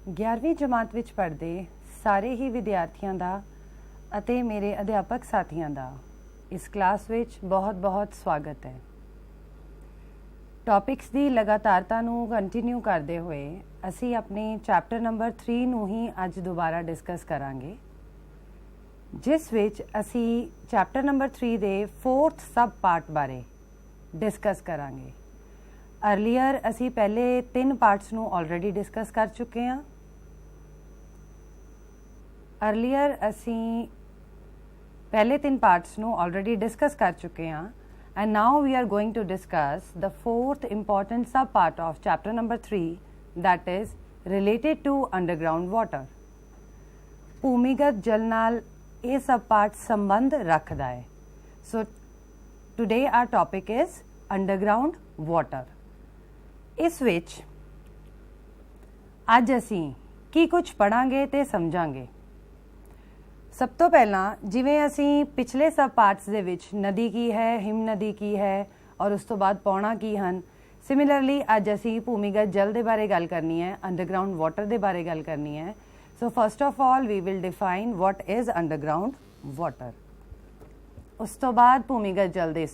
11ਵੀਂ ਜਮਾਤ ਵਿੱਚ ਪੜ੍ਹਦੇ ਸਾਰੇ ਹੀ ਵਿਦਿਆਰਥੀਆਂ ਦਾ ਅਤੇ ਮੇਰੇ ਅਧਿਆਪਕ ਸਾਥੀਆਂ ਦਾ ਇਸ ਕਲਾਸ ਵਿੱਚ ਬਹੁਤ-ਬਹੁਤ ਸਵਾਗਤ ਹੈ। ਟੌਪਿਕਸ ਦੀ ਲਗਾਤਾਰਤਾ ਨੂੰ ਕੰਟੀਨਿਊ ਕਰਦੇ ਹੋਏ ਅਸੀਂ ਆਪਣੇ ਚੈਪਟਰ ਨੰਬਰ 3 ਨੂੰ ਹੀ ਅੱਜ ਦੁਬਾਰਾ ਡਿਸਕਸ ਕਰਾਂਗੇ, ਜਿਸ ਵਿੱਚ ਅਸੀਂ ਚੈਪਟਰ ਨੰਬਰ 3 ਦੇ 4th ਸਬ ਪਾਰਟ ਬਾਰੇ ਡਿਸਕਸ ਕਰਾਂਗੇ। अर्लीयर ਅਸੀਂ ਪਹਿਲੇ 3 ਪਾਰਟਸ ਨੂੰ ਆਲਰੇਡੀ ਡਿਸਕਸ ਕਰ ਚੁੱਕੇ ਹਾਂ। अर्लीयर ਅਸੀਂ ਪਹਿਲੇ 3 ਪਾਰਟਸ ਨੂੰ ਆਲਰੇਡੀ ਡਿਸਕਸ ਕਰ ਚੁੱਕੇ ਹਾਂ and now we are going to discuss the 4th important sub part of chapter number 3, that is related to underground water। ਭੂਮੀਗਤ ਜਲ ਨਾਲ ਇਹ ਸਬ ਪਾਰਟ ਸੰਬੰਧ ਰੱਖਦਾ ਹੈ। So today our topic is underground water। ਇਸ ਵਿੱਚ ਅੱਜ ਅਸੀਂ ਕੀ ਕੁਝ ਪੜਾਂਗੇ ਤੇ ਸਮਝਾਂਗੇ। ਸਭ ਤੋਂ ਪਹਿਲਾਂ ਜਿਵੇਂ ਅਸੀਂ ਪਿਛਲੇ ਸਬ ਪਾਰਟਸ ਦੇ ਵਿੱਚ ਨਦੀ ਕੀ ਹੈ, ਹਿਮ ਨਦੀ ਕੀ ਹੈ ਔਰ ਉਸ ਤੋਂ ਬਾਅਦ ਪੌਣਾ ਕੀ ਹਨ, ਸਿਮਿਲਰਲੀ ਅੱਜ ਅਸੀਂ ਭੂਮੀਗਤ ਜਲ ਦੇ ਬਾਰੇ ਗੱਲ ਕਰਨੀ ਹੈ, ਅੰਡਰਗਰਾਊਂਡ ਵਾਟਰ ਦੇ ਬਾਰੇ ਗੱਲ ਕਰਨੀ ਹੈ। So first of all we will define what is underground water. ਉਸ ਤੋਂ ਬਾਅਦ ਭੂਮੀਗਤ ਜਲ ਦੇ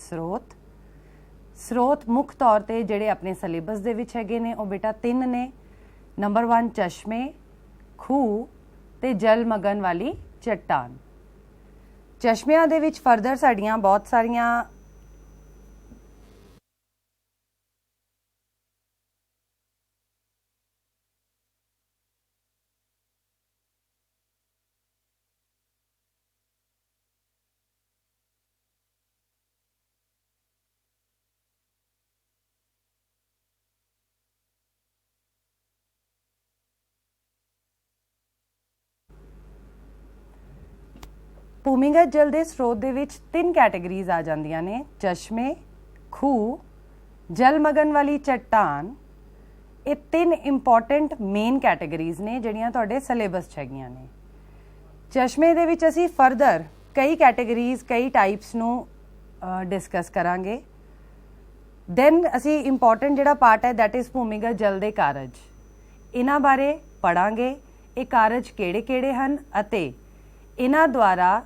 ਸਰੋਤ ਮੁੱਖ ਤੌਰ ਤੇ ਜਿਹੜੇ ਆਪਣੇ ਸਿਲੇਬਸ ਦੇ ਵਿੱਚ ਹੈਗੇ ਨੇ ਉਹ ਬੇਟਾ 3 ਨੇ। ਨੰਬਰ 1 ਚਸ਼ਮੇ, ਖੂਹ ਤੇ ਜਲ ਮਗਨ ਵਾਲੀ ਚੱਟਾਨ। ਚਸ਼ਮਿਆਂ ਦੇ ਵਿੱਚ ਫਰਦਰ ਸਾਡੀਆਂ ਬਹੁਤ ਸਾਰੀਆਂ ਭੂਮੀਗਤ ਜਲ ਦੇ ਸਰੋਤ ਦੇ ਵਿੱਚ 3 ਕੈਟੇਗਰੀਜ਼ ਆ ਜਾਂਦੀਆਂ ਨੇ, ਚਸ਼ਮੇ, ਖੂਹ, ਜਲ ਮਗਨ ਵਾਲੀ ਚੱਟਾਨ। ਇਹ 3 ਇੰਪੋਰਟੈਂਟ ਮੇਨ ਕੈਟੇਗਰੀਜ਼ ਨੇ ਜਿਹੜੀਆਂ ਤੁਹਾਡੇ ਸਿਲੇਬਸ 'ਚ ਹੈਗੀਆਂ ਨੇ। ਚਸ਼ਮੇ ਦੇ ਵਿੱਚ ਅਸੀਂ ਫਰਦਰ ਕਈ ਕੈਟੇਗਰੀਜ਼, ਕਈ ਟਾਈਪਸ ਨੂੰ ਡਿਸਕਸ ਕਰਾਂਗੇ। ਦੈਨ ਅਸੀਂ ਇੰਪੋਰਟੈਂਟ ਜਿਹੜਾ ਪਾਰਟ ਹੈ ਦੈਟ ਇਜ਼ ਭੂਮੀਗਤ ਜਲ ਦੇ ਕਾਰਜ। ਇਹਨਾਂ ਬਾਰੇ ਪੜਾਂਗੇ, ਇਹ ਕਾਰਜ ਕਿਹੜੇ-ਕਿਹੜੇ ਹਨ ਅਤੇ ਇਹਨਾਂ ਦੁਆਰਾ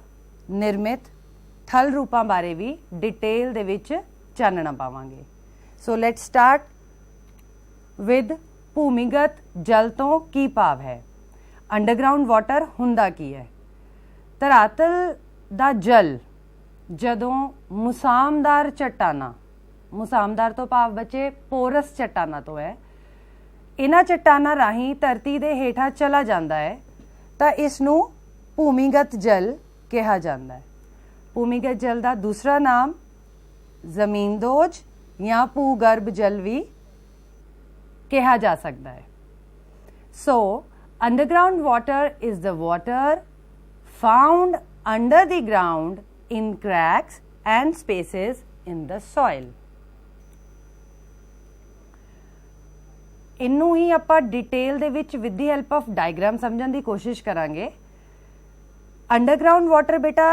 ਨਿਰਮਿਤ ਥਲ ਰੂਪਾਂ ਬਾਰੇ ਵੀ ਡਿਟੇਲ ਦੇ ਵਿੱਚ ਚਾਨਣਾ ਪਾਵਾਂਗੇ। ਸੋ ਲੈਟਸ ਸਟਾਰਟ ਵਿਦ ਭੂਮੀਗਤ ਜਲ ਤੋਂ ਕੀ ਭਾਵ ਹੈ। ਅੰਡਰਗਰਾਊਂਡ ਵਾਟਰ ਹੁੰਦਾ ਕੀ ਹੈ? ਧਰਾਤਲ ਦਾ ਜਲ ਜਦੋਂ ਮੁਸਾਮਦਾਰ ਚੱਟਾਨਾਂ, ਮੁਸਾਮਦਾਰ ਤੋਂ ਭਾਵ ਬੱਚੇ ਪੋਰਸ ਚੱਟਾਨਾਂ ਤੋਂ ਹੈ, ਇਹਨਾਂ ਚੱਟਾਨਾਂ ਰਾਹੀਂ ਧਰਤੀ ਦੇ ਹੇਠਾਂ ਚਲਾ ਜਾਂਦਾ ਹੈ ਤਾਂ ਇਸ ਨੂੰ ਭੂਮੀਗਤ ਜਲ ਕਿਹਾ ਜਾਂਦਾ ਹੈ। ਭੂਮੀਗਤ ਜਲ ਦਾ ਦੂਸਰਾ ਨਾਮ ਜ਼ਮੀਨਦੋਜ਼ ਜਾਂ ਭੂਗਰਭ ਜਲ ਵੀ ਕਿਹਾ ਜਾ ਸਕਦਾ ਹੈ। So underground water is the water found under the ground in cracks and spaces in the soil। ਇਹਨੂੰ ਹੀ ਆਪਾਂ ਡਿਟੇਲ ਦੇ ਵਿੱਚ with the help of diagram ਸਮਝਣ ਦੀ ਕੋਸ਼ਿਸ਼ ਕਰਾਂਗੇ। ਅੰਡਰਗਰਾਊਂਡ ਵਾਟਰ ਬੇਟਾ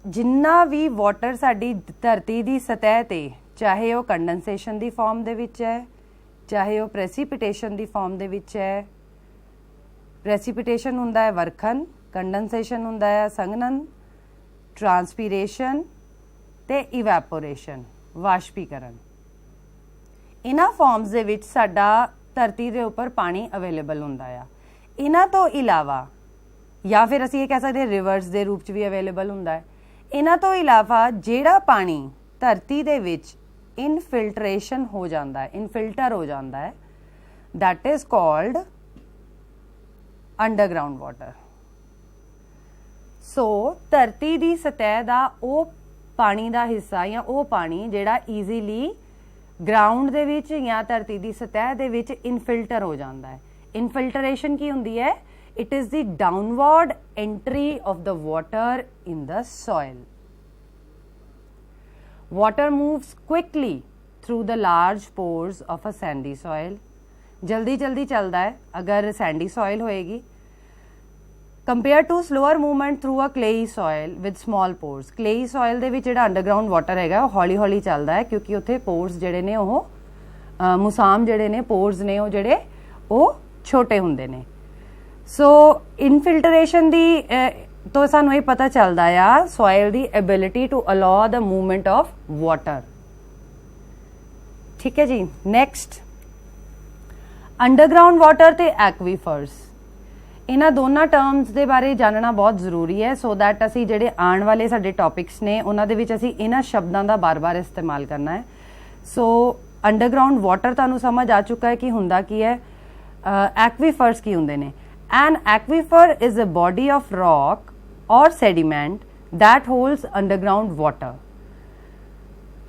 ਜਿੰਨਾ ਵੀ ਵਾਟਰ ਸਾਡੀ ਧਰਤੀ ਦੀ ਸਤਹ ਤੇ, ਚਾਹੇ ਉਹ ਕੰਡੈਂਸੇਸ਼ਨ ਦੀ ਫਾਰਮ ਦੇ ਵਿੱਚ ਹੈ, ਚਾਹੇ ਉਹ ਪ੍ਰੈਸੀਪੀਟੇਸ਼ਨ ਦੀ ਫਾਰਮ ਦੇ ਵਿੱਚ ਹੈ। ਪ੍ਰੈਸੀਪੀਟੇਸ਼ਨ ਹੁੰਦਾ ਹੈ ਵਰਖਣ, ਕੰਡੈਂਸੇਸ਼ਨ ਹੁੰਦਾ ਹੈ ਸੰਘਨਨ, ਟਰਾਂਸਪੀਰੇਸ਼ਨ ਤੇ ਇਵੈਪੋਰੇਸ਼ਨ, ਵਾਸ਼ਪੀਕਰਨ। ਇਹਨਾਂ ਫਾਰਮਸ ਦੇ ਵਿੱਚ ਸਾਡਾ ਧਰਤੀ ਦੇ ਉੱਪਰ ਪਾਣੀ ਅਵੇਲੇਬਲ ਹੁੰਦਾ ਆ। ਇਹਨਾਂ ਤੋਂ ਇਲਾਵਾ ਜਾਂ ਫਿਰ ਅਸੀਂ ਇਹ ਕਹਿ ਸਕਦੇ ਰਿਵਰਸ ਦੇ ਰੂਪ 'ਚ ਵੀ ਅਵੇਲੇਬਲ ਹੁੰਦਾ ਹੈ। ਇਹਨਾਂ ਤੋਂ ਇਲਾਵਾ ਜਿਹੜਾ ਪਾਣੀ ਧਰਤੀ ਦੇ ਵਿੱਚ ਇਨਫਿਲਟਰੇਸ਼ਨ ਹੋ ਜਾਂਦਾ ਹੈ, ਇਨਫਿਲਟਰ ਹੋ ਜਾਂਦਾ ਹੈ, that is called underground water. So ਧਰਤੀ ਦੀ ਸਤਹ ਦਾ ਉਹ ਪਾਣੀ ਦਾ ਹਿੱਸਾ ਜਾਂ ਉਹ ਪਾਣੀ ਜਿਹੜਾ ਈਜ਼ੀਲੀ ਗਰਾਊਂਡ ਦੇ ਵਿੱਚ ਜਾਂ ਧਰਤੀ ਦੀ ਸਤਹ ਦੇ ਵਿੱਚ ਇਨਫਿਲਟਰ ਹੋ ਜਾਂਦਾ ਹੈ। ਇਨਫਿਲਟਰੇਸ਼ਨ ਕੀ ਹੁੰਦੀ ਹੈ? It is the downward entry of the water in the soil। Water moves quickly through the large pores of a sandy soil। जल्दी जल्दी चलता है अगर sandy soil होएगी, compared to slower movement through a clayey soil with small pores। clayey soil ਦੇ ਵਿੱਚ ਜਿਹੜਾ underground water ਹੈਗਾ ਉਹ ਹੌਲੀ ਹੌਲੀ ਚੱਲਦਾ ਹੈ ਕਿਉਂਕਿ ਉੱਥੇ pores ਜਿਹੜੇ ਨੇ ਉਹ ਮੁਸਾਮ ਜਿਹੜੇ ਨੇ pores ਨੇ ਉਹ ਜਿਹੜੇ ਉਹ ਛੋਟੇ ਹੁੰਦੇ ਨੇ। सो इनफिल्टरेशन दी तो सानू ये पता चलता आ soil the ability to allow the movement of water. ठीक है जी। नैक्सट अंडरग्राउंड वाटर ते एक्वीफर्स, इन्हां दोनों टर्म्स के बारे जानना बहुत जरूरी है सो दैट असी जिहड़े आने वाले साडे टॉपिक्स ने उन्हां दे विच असी इन्हां शब्दां दा बार बार इस्तेमाल करना है। सो अंडरग्राउंड वाटर तुहानूं समझ आ चुका है कि हुंदा की है। एक्वीफर्स की हुंदे ने? An aquifer is a body of rock और sediment that holds underground water.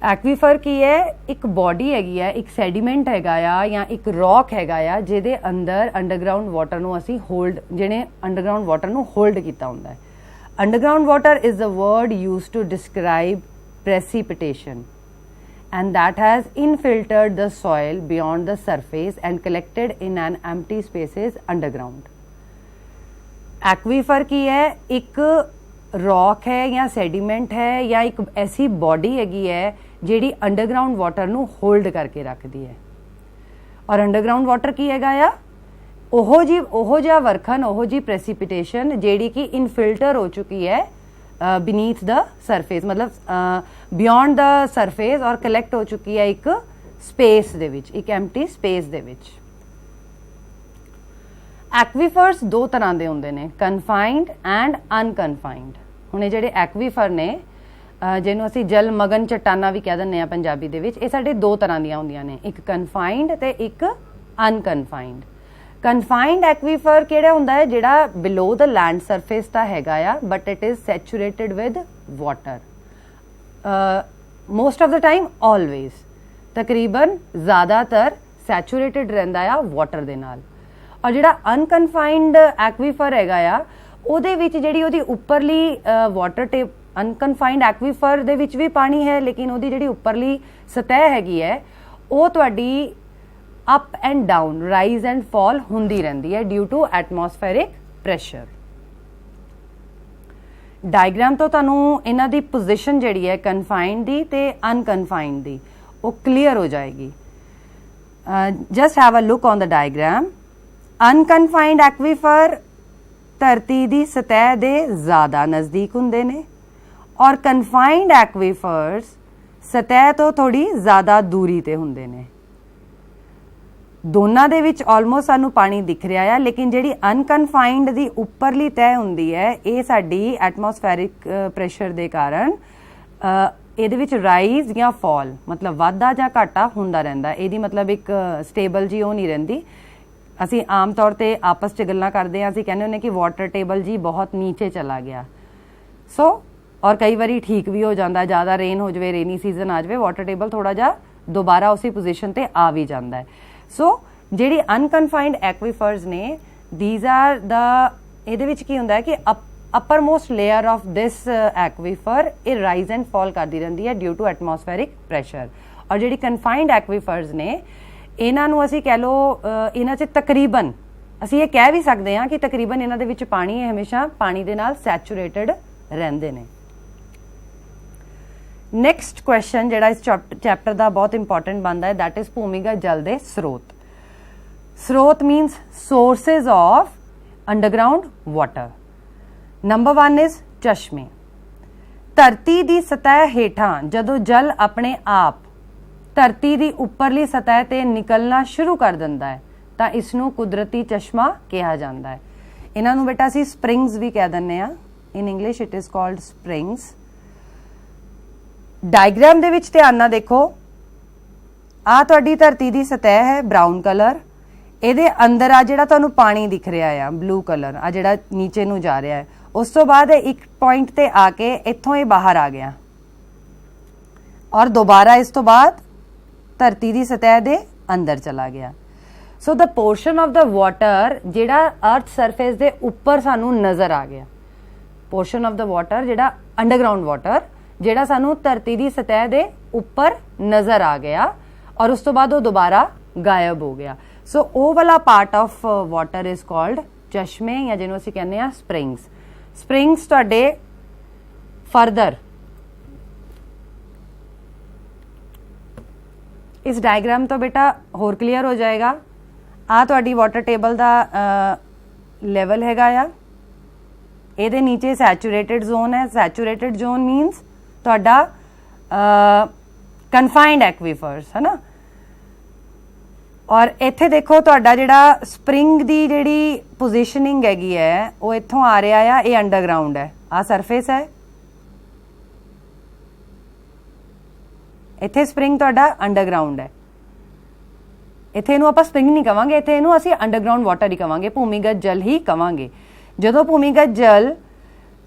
Aquifer की है? एक बॉडी हैगी है, एक सैडीमेंट हैगा आ या एक रॉक हैगा आ जिहदे अंदर अंडरग्राउंड वाटर नूं असीं होल्ड, जिहने अंडरग्राउंड वाटर नूं होल्ड कीता हुंदा है। Underground water is the word used to describe precipitation and that has infiltrated the soil beyond the surface and collected in an empty spaces underground। Aquifer की है? एक रॉक है या सैडीमेंट है या एक ऐसी बॉडी हैगी है ਜਿਹੜੀ अंडरग्राउंड वाटर ਨੂੰ होल्ड करके रखती है। और अंडरग्राउंड वाटर की हैगा आ? ओहो जिहा वरखन, ओहो जी प्रेसिपिटेशन ਜਿਹੜੀ कि इनफिल्टर हो चुकी है बीनीथ द सरफेस, मतलब बियॉन्ड द सरफेस और कलैक्ट हो चुकी है एक स्पेस दे विच, एक एम्प्टी स्पेस दे विच। एक्वीफर्स दो तरह के होंदे ने, कन्फाइंड एंड अनकन्फाइंड। हुण जिहड़े एक्वीफर ने जिन्हों असीं जल मगन चट्टाना भी कह दिंदे आ पंजाबी दे विच, इह साडे दो तरह दियां हुंदियां ने, एक कन्फाइंड ते एक अनकन्फाइंड। कन्फाइंड एक्वीफर किहड़ा हुंदा है? जिहड़ा बिलो द लैंड सरफेस दा हैगा आ but it is saturated with water most of the time, always, तकरीबन ज़्यादातर सैचुरेटेड रहिंदा आ वाटर दे नाल। और जिहड़ा अनकन्फाइंड एक्वीफर हैगा आ ਉਹਦੇ ਵਿੱਚ ਜਿਹੜੀ ਉਹਦੀ ਉੱਪਰਲੀ ਵਾਟਰ ਟੇਪ, ਅਨਕਨਫਾਈਨਡ ਐਕਵੀਫਰ ਦੇ ਵਿੱਚ ਵੀ ਪਾਣੀ ਹੈ ਲੇਕਿਨ ਉਹਦੀ ਜਿਹੜੀ ਉੱਪਰਲੀ ਸਤਹ ਹੈਗੀ ਹੈ ਉਹ ਤੁਹਾਡੀ up and down, rise and fall ਹੁੰਦੀ ਰਹਿੰਦੀ ਹੈ due to atmospheric pressure. Diagram ਤੋਂ ਤੁਹਾਨੂੰ ਇਹਨਾਂ ਦੀ ਪੋਜੀਸ਼ਨ ਜਿਹੜੀ ਹੈ ਕਨਫਾਈਨਡ ਦੀ ਤੇ ਅਨਕਨਫਾਈਨਡ ਦੀ ਉਹ ਕਲੀਅਰ ਹੋ ਜਾਏਗੀ। Just have a look on the diagram. Unconfined aquifer ਧਰਤੀ ਦੀ ਸਤਹ ਦੇ ਜ਼ਿਆਦਾ ਨਜ਼ਦੀਕ ਹੁੰਦੇ ਨੇ ਔਰ ਕਨਫਾਈਨਡ ਐਕਵੀਫਰਸ ਸਤਹ ਤੋਂ ਥੋੜੀ ਜ਼ਿਆਦਾ ਦੂਰੀ ਤੇ ਹੁੰਦੇ ਨੇ। ਦੋਨਾਂ ਦੇ ਵਿੱਚ ਆਲਮੋਸਟ ਸਾਨੂੰ ਪਾਣੀ ਦਿਖ ਰਿਹਾ ਆ ਲੇਕਿਨ ਜਿਹੜੀ ਅਨਕਨਫਾਈਨਡ ਦੀ ਉੱਪਰਲੀ ਤਹਿ ਹੁੰਦੀ ਹੈ ਇਹ ਸਾਡੀ ਐਟਮੋਸਫੈਰਿਕ ਪ੍ਰੈਸ਼ਰ ਦੇ ਕਾਰਨ ਇਹਦੇ ਵਿੱਚ ਰਾਈਜ਼ ਜਾਂ ਫਾਲ, ਮਤਲਬ ਵਾਧਾ ਜਾਂ ਘਾਟਾ ਹੁੰਦਾ ਰਹਿੰਦਾ। ਇਹਦੀ ਮਤਲਬ ਇੱਕ ਸਟੇਬਲ ਜੀ ਉਹ ਨਹੀਂ ਰਹਿੰਦੀ। ਅਸੀਂ ਆਮ ਤੌਰ ਤੇ ਆਪਸ 'ਚ ਗੱਲਾਂ ਕਰਦੇ ਹਾਂ, ਅਸੀਂ ਕਹਿੰਦੇ ਹੁੰਦੇ ਕਿ ਵਾਟਰ ਟੇਬਲ ਜੀ ਬਹੁਤ ਨੀਚੇ ਚਲਾ ਗਿਆ। ਸੋ ਔਰ ਕਈ ਵਾਰੀ ਠੀਕ ਵੀ ਹੋ ਜਾਂਦਾ, ਜ਼ਿਆਦਾ ਰੇਨ ਹੋ ਜਾਵੇ, ਰੇਨੀ ਸੀਜ਼ਨ ਆ ਜਾਵੇ, ਵਾਟਰ ਟੇਬਲ ਥੋੜਾ ਜਿਹਾ ਦੁਬਾਰਾ ਉਸੇ ਪੋਜੀਸ਼ਨ ਤੇ ਆ ਵੀ ਜਾਂਦਾ ਹੈ। ਸੋ ਜਿਹੜੀ ਅਨਕਨਫਾਈਨਡ ਐਕਵੀਫਰਸ ਨੇ, ਥੀਜ਼ ਆਰ ਦਾ, ਇਹਦੇ ਵਿੱਚ ਕੀ ਹੁੰਦਾ ਹੈ ਕਿ ਅਪਰ ਮੋਸਟ ਲੇਅਰ ਆਫ ਦਿਸ ਐਕਵੀਫਰ ਇਹ ਰਾਈਜ਼ ਐਂਡ ਫਾਲ ਕਰਦੀ ਰਹਿੰਦੀ ਹੈ ਡਿਊ ਟੂ ਐਟਮੋਸਫੈਰਿਕ ਪ੍ਰੈਸ਼ਰ। ਔਰ ਜਿਹੜੀ ਕਨਫਾਈਨਡ ਐਕਵੀਫਰਸ ਨੇ ਇਹਨਾਂ ਨੂੰ ਅਸੀਂ ਕਹਿ ਲਓ ਇਹਨਾਂ 'ਚ ਤਕਰੀਬਨ ਅਸੀਂ ਇਹ ਕਹਿ ਵੀ ਸਕਦੇ ਹਾਂ ਕਿ ਤਕਰੀਬਨ ਇਹਨਾਂ ਦੇ ਵਿੱਚ ਪਾਣੀ ਹਮੇਸ਼ਾ ਪਾਣੀ ਦੇ ਨਾਲ ਸੈਚੂਰੇਟਡ ਰਹਿੰਦੇ ਨੇ। ਨੈਕਸਟ ਕੁਐਸਚਨ ਜਿਹੜਾ ਇਸ ਚੈਪਟਰ ਦਾ ਬਹੁਤ ਇੰਪੋਰਟੈਂਟ ਬਣਦਾ ਹੈ ਦੈਟ ਇਜ਼ ਭੂਮੀਗਤ ਜਲ ਦੇ ਸਰੋਤ। ਸਰੋਤ means sources of underground water. Number 1 is ਚਸ਼ਮੇ। ਧਰਤੀ ਦੀ ਸਤਹ ਹੇਠਾਂ ਜਦੋਂ ਜਲ ਆਪਣੇ ਆਪ ਧਰਤੀ ਦੀ ਉੱਪਰਲੀ ਸਤਹ ਤੇ ਨਿਕਲਣਾ ਸ਼ੁਰੂ ਕਰ ਦਿੰਦਾ ਹੈ ਤਾਂ ਇਸ ਨੂੰ ਕੁਦਰਤੀ ਚਸ਼ਮਾ ਕਿਹਾ ਜਾਂਦਾ ਹੈ। ਇਹਨਾਂ ਨੂੰ ਬੇਟਾ ਅਸੀਂ ਸਪ੍ਰਿੰਗਸ ਵੀ ਕਹਿ ਦਿੰਦੇ ਆ। ਇਨ English it is called springs. Diagram ਦੇ ਵਿੱਚ ਧਿਆਨ ਨਾਲ ਦੇਖੋ, ਆ ਤੁਹਾਡੀ ਧਰਤੀ ਦੀ ਸਤਹ ਹੈ ਬਰਾਊਨ ਕਲਰ, ਇਹਦੇ ਅੰਦਰ ਆ ਜਿਹੜਾ ਤੁਹਾਨੂੰ ਪਾਣੀ ਦਿਖ ਰਿਹਾ ਆ ਬਲੂ ਕਲਰ, ਆ ਜਿਹੜਾ ਨੀਚੇ ਨੂੰ ਜਾ ਰਿਹਾ ਹੈ। ਉਸ ਤੋਂ ਬਾਅਦ ਇੱਕ ਪੁਆਇੰਟ ਤੇ ਆ ਕੇ ਇੱਥੋਂ ਇਹ ਬਾਹਰ ਆ ਗਿਆ ਔਰ ਦੁਬਾਰਾ ਇਸ ਤੋਂ ਬਾਅਦ ਧਰਤੀ ਦੀ ਸਤਹ ਦੇ ਅੰਦਰ ਚਲਾ ਗਿਆ। ਸੋ ਦ ਪੋਰਸ਼ਨ ਆਫ ਦ ਵਾਟਰ ਜਿਹੜਾ ਅਰਥ ਸਰਫੇਸ ਦੇ ਉੱਪਰ ਸਾਨੂੰ ਨਜ਼ਰ ਆ ਗਿਆ, ਪੋਰਸ਼ਨ ਆਫ ਦ ਵਾਟਰ ਜਿਹੜਾ ਅੰਡਰਗਰਾਊਂਡ ਵਾਟਰ ਜਿਹੜਾ ਸਾਨੂੰ ਧਰਤੀ ਦੀ ਸਤਹ ਦੇ ਉੱਪਰ ਨਜ਼ਰ ਆ ਗਿਆ ਔਰ ਉਸ ਤੋਂ ਬਾਅਦ ਉਹ ਦੁਬਾਰਾ ਗਾਇਬ ਹੋ ਗਿਆ। ਸੋ ਉਹ ਵਾਲਾ part of water is called ਚਸ਼ਮੇ ਜਾਂ ਜਿਹਨੂੰ ਅਸੀਂ ਕਹਿੰਦੇ ਆ ਸਪ੍ਰਿੰਗਸ। ਸਪ੍ਰਿੰਗਸ ਤੁਹਾਡੇ ਫਰਦਰ इस डायग्राम तो बेटा होर क्लीयर हो जाएगा। आ तुहाडी वाटर टेबल दा ਲੈਵਲ ਹੈਗਾ ਆ, ਇਹਦੇ ਨੀਚੇ ਸੈਚੂਰੇਟਡ ਜ਼ੋਨ ਹੈ। ਸੈਚੂਰੇਟਡ ਜ਼ੋਨ ਮੀਨਸ ਤੁਹਾਡਾ ਕਨਫਾਈਨਡ ਐਕਵੀਫਰਸ ਹੈ ਨਾ। ਔਰ ਇੱਥੇ ਦੇਖੋ ਤੁਹਾਡਾ ਜਿਹੜਾ ਸਪਰਿੰਗ ਦੀ ਜਿਹੜੀ ਪੋਜੀਸ਼ਨਿੰਗ ਹੈਗੀ ਹੈ ਉਹ ਇੱਥੋਂ ਆ ਰਿਹਾ ਆ, ਇਹ ਅੰਡਰਗਰਾਉਂਡ ਹੈ, ਆ ਸਰਫੇਸ ਹੈ, ਇੱਥੇ ਸਪਰਿੰਗ ਤੁਹਾਡਾ ਅੰਡਰਗਰਾਉਂਡ ਹੈ। ਇੱਥੇ ਇਹਨੂੰ ਆਪਾਂ ਸਪਰਿੰਗ ਨਹੀਂ ਕਵਾਂਗੇ, ਇੱਥੇ ਇਹਨੂੰ ਅਸੀਂ ਅੰਡਰਗਰਾਉਂਡ ਵਾਟਰ ਹੀ ਕਵਾਂਗੇ, ਭੂਮੀਗਤ ਜਲ ਹੀ ਕਵਾਂਗੇ। ਜਦੋਂ ਭੂਮੀਗਤ ਜਲ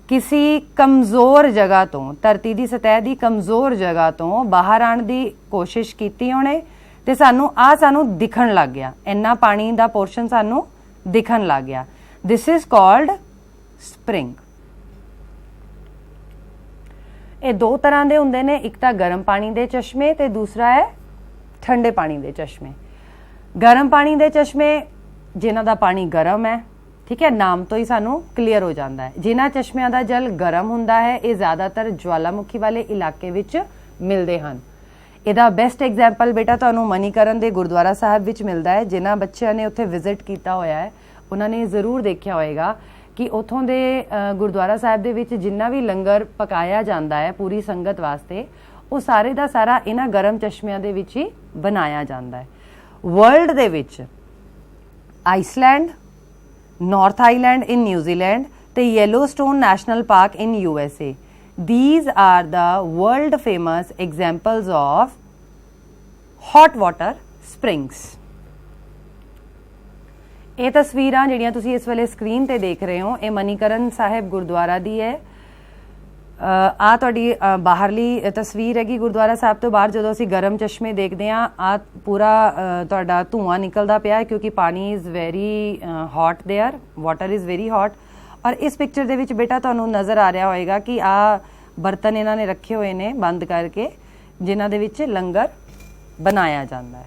ਕਿਸੇ ਕਮਜ਼ੋਰ ਜਗ੍ਹਾ ਤੋਂ, ਧਰਤੀ ਦੀ ਸਤਹ ਦੀ ਕਮਜ਼ੋਰ ਜਗ੍ਹਾ ਤੋਂ ਬਾਹਰ ਆਉਣ ਦੀ ਕੋਸ਼ਿਸ਼ ਕੀਤੀ ਉਹਨੇ ਤੇ ਸਾਨੂੰ ਦਿਖਣ ਲੱਗ ਗਿਆ, ਇੰਨਾ ਪਾਣੀ ਦਾ ਪੋਰਸ਼ਨ ਸਾਨੂੰ ਦਿਖਣ ਲੱਗ ਗਿਆ, ਦਿਸ ਇਜ਼ ਕਾਲਡ ਸਪਰਿੰਗ। ਇਹ ਦੋ ਤਰ੍ਹਾਂ ਦੇ ਹੁੰਦੇ ਨੇ, ਇੱਕ ਤਾਂ ਗਰਮ ਪਾਣੀ ਦੇ ਚਸ਼ਮੇ ਤੇ ਦੂਸਰਾ ਹੈ ਠੰਡੇ ਪਾਣੀ ਦੇ ਚਸ਼ਮੇ। ਗਰਮ ਪਾਣੀ ਦੇ ਚਸ਼ਮੇ ਜਿਨ੍ਹਾਂ ਦਾ ਪਾਣੀ ਗਰਮ ਹੈ, ਠੀਕ ਹੈ, ਨਾਮ ਤੋਂ ਹੀ ਸਾਨੂੰ ਕਲੀਅਰ ਹੋ ਜਾਂਦਾ ਹੈ। ਜਿਨ੍ਹਾਂ ਚਸ਼ਮਿਆਂ ਦਾ ਜਲ ਗਰਮ ਹੁੰਦਾ ਹੈ ਇਹ ਜ਼ਿਆਦਾਤਰ ਜਵਾਲਾਮੁਖੀ ਵਾਲੇ ਇਲਾਕੇ ਵਿੱਚ ਮਿਲਦੇ ਹਨ। ਇਹਦਾ ਬੈਸਟ ਐਗਜ਼ਾਮਪਲ ਬੇਟਾ ਤੁਹਾਨੂੰ ਮਨੀਕਰਨ ਦੇ ਗੁਰਦੁਆਰਾ ਸਾਹਿਬ ਵਿੱਚ ਮਿਲਦਾ ਹੈ। ਜਿਨ੍ਹਾਂ ਬੱਚਿਆਂ ਨੇ ਉੱਥੇ ਵਿਜ਼ਿਟ ਕੀਤਾ ਹੋਇਆ ਹੈ ਉਹਨਾਂ ਨੇ ਜ਼ਰੂਰ ਦੇਖਿਆ ਹੋਏਗਾ ਕਿ ਉੱਥੋਂ ਦੇ ਗੁਰਦੁਆਰਾ ਸਾਹਿਬ ਦੇ ਵਿੱਚ ਜਿੰਨਾ ਵੀ ਲੰਗਰ ਪਕਾਇਆ ਜਾਂਦਾ ਹੈ ਪੂਰੀ ਸੰਗਤ ਵਾਸਤੇ, ਉਹ ਸਾਰੇ ਦਾ ਸਾਰਾ ਇਹਨਾਂ ਗਰਮ ਚਸ਼ਮਿਆਂ ਦੇ ਵਿੱਚ ਹੀ ਬਣਾਇਆ ਜਾਂਦਾ ਹੈ। ਵਰਲਡ ਦੇ ਵਿੱਚ ਆਈਸਲੈਂਡ, ਨਾਰਥ ਆਈਲੈਂਡ ਇਨ ਨਿਊਜ਼ੀਲੈਂਡ ਤੇ Yellowstone national park in USA, these are the world famous examples of hot water springs। ਇਹ ਤਸਵੀਰਾਂ ਜਿਹੜੀਆਂ ਤੁਸੀਂ ਇਸ ਵੇਲੇ ਸਕਰੀਨ ਤੇ ਦੇਖ ਰਹੇ ਹੋ ਇਹ ਮਨੀਕਰਨ ਸਾਹਿਬ ਗੁਰਦੁਆਰਾ ਦੀ ਹੈ। ਆ ਤੁਹਾਡੀ ਬਾਹਰਲੀ ਤਸਵੀਰ ਹੈਗੀ ਗੁਰਦੁਆਰਾ ਸਾਹਿਬ ਤੋਂ ਬਾਹਰ। ਜਦੋਂ ਅਸੀਂ ਗਰਮ ਚਸ਼ਮੇ ਦੇਖਦੇ ਹਾਂ ਆ ਪੂਰਾ ਤੁਹਾਡਾ ਧੂਆਂ ਨਿਕਲਦਾ ਪਿਆ ਕਿਉਂਕਿ ਪਾਣੀ is very hot there, water is very hot. ਔਰ ਇਸ ਪਿਕਚਰ ਦੇ ਵਿੱਚ ਬੇਟਾ ਤੁਹਾਨੂੰ ਨਜ਼ਰ ਆ ਰਿਹਾ ਹੋਏਗਾ ਕਿ ਆ ਬਰਤਨ ਇਹਨਾਂ ਨੇ ਰੱਖੇ ਹੋਏ ਨੇ ਬੰਦ ਕਰਕੇ ਜਿਨ੍ਹਾਂ ਦੇ ਵਿੱਚ ਲੰਗਰ ਬਣਾਇਆ ਜਾਂਦਾ ਹੈ।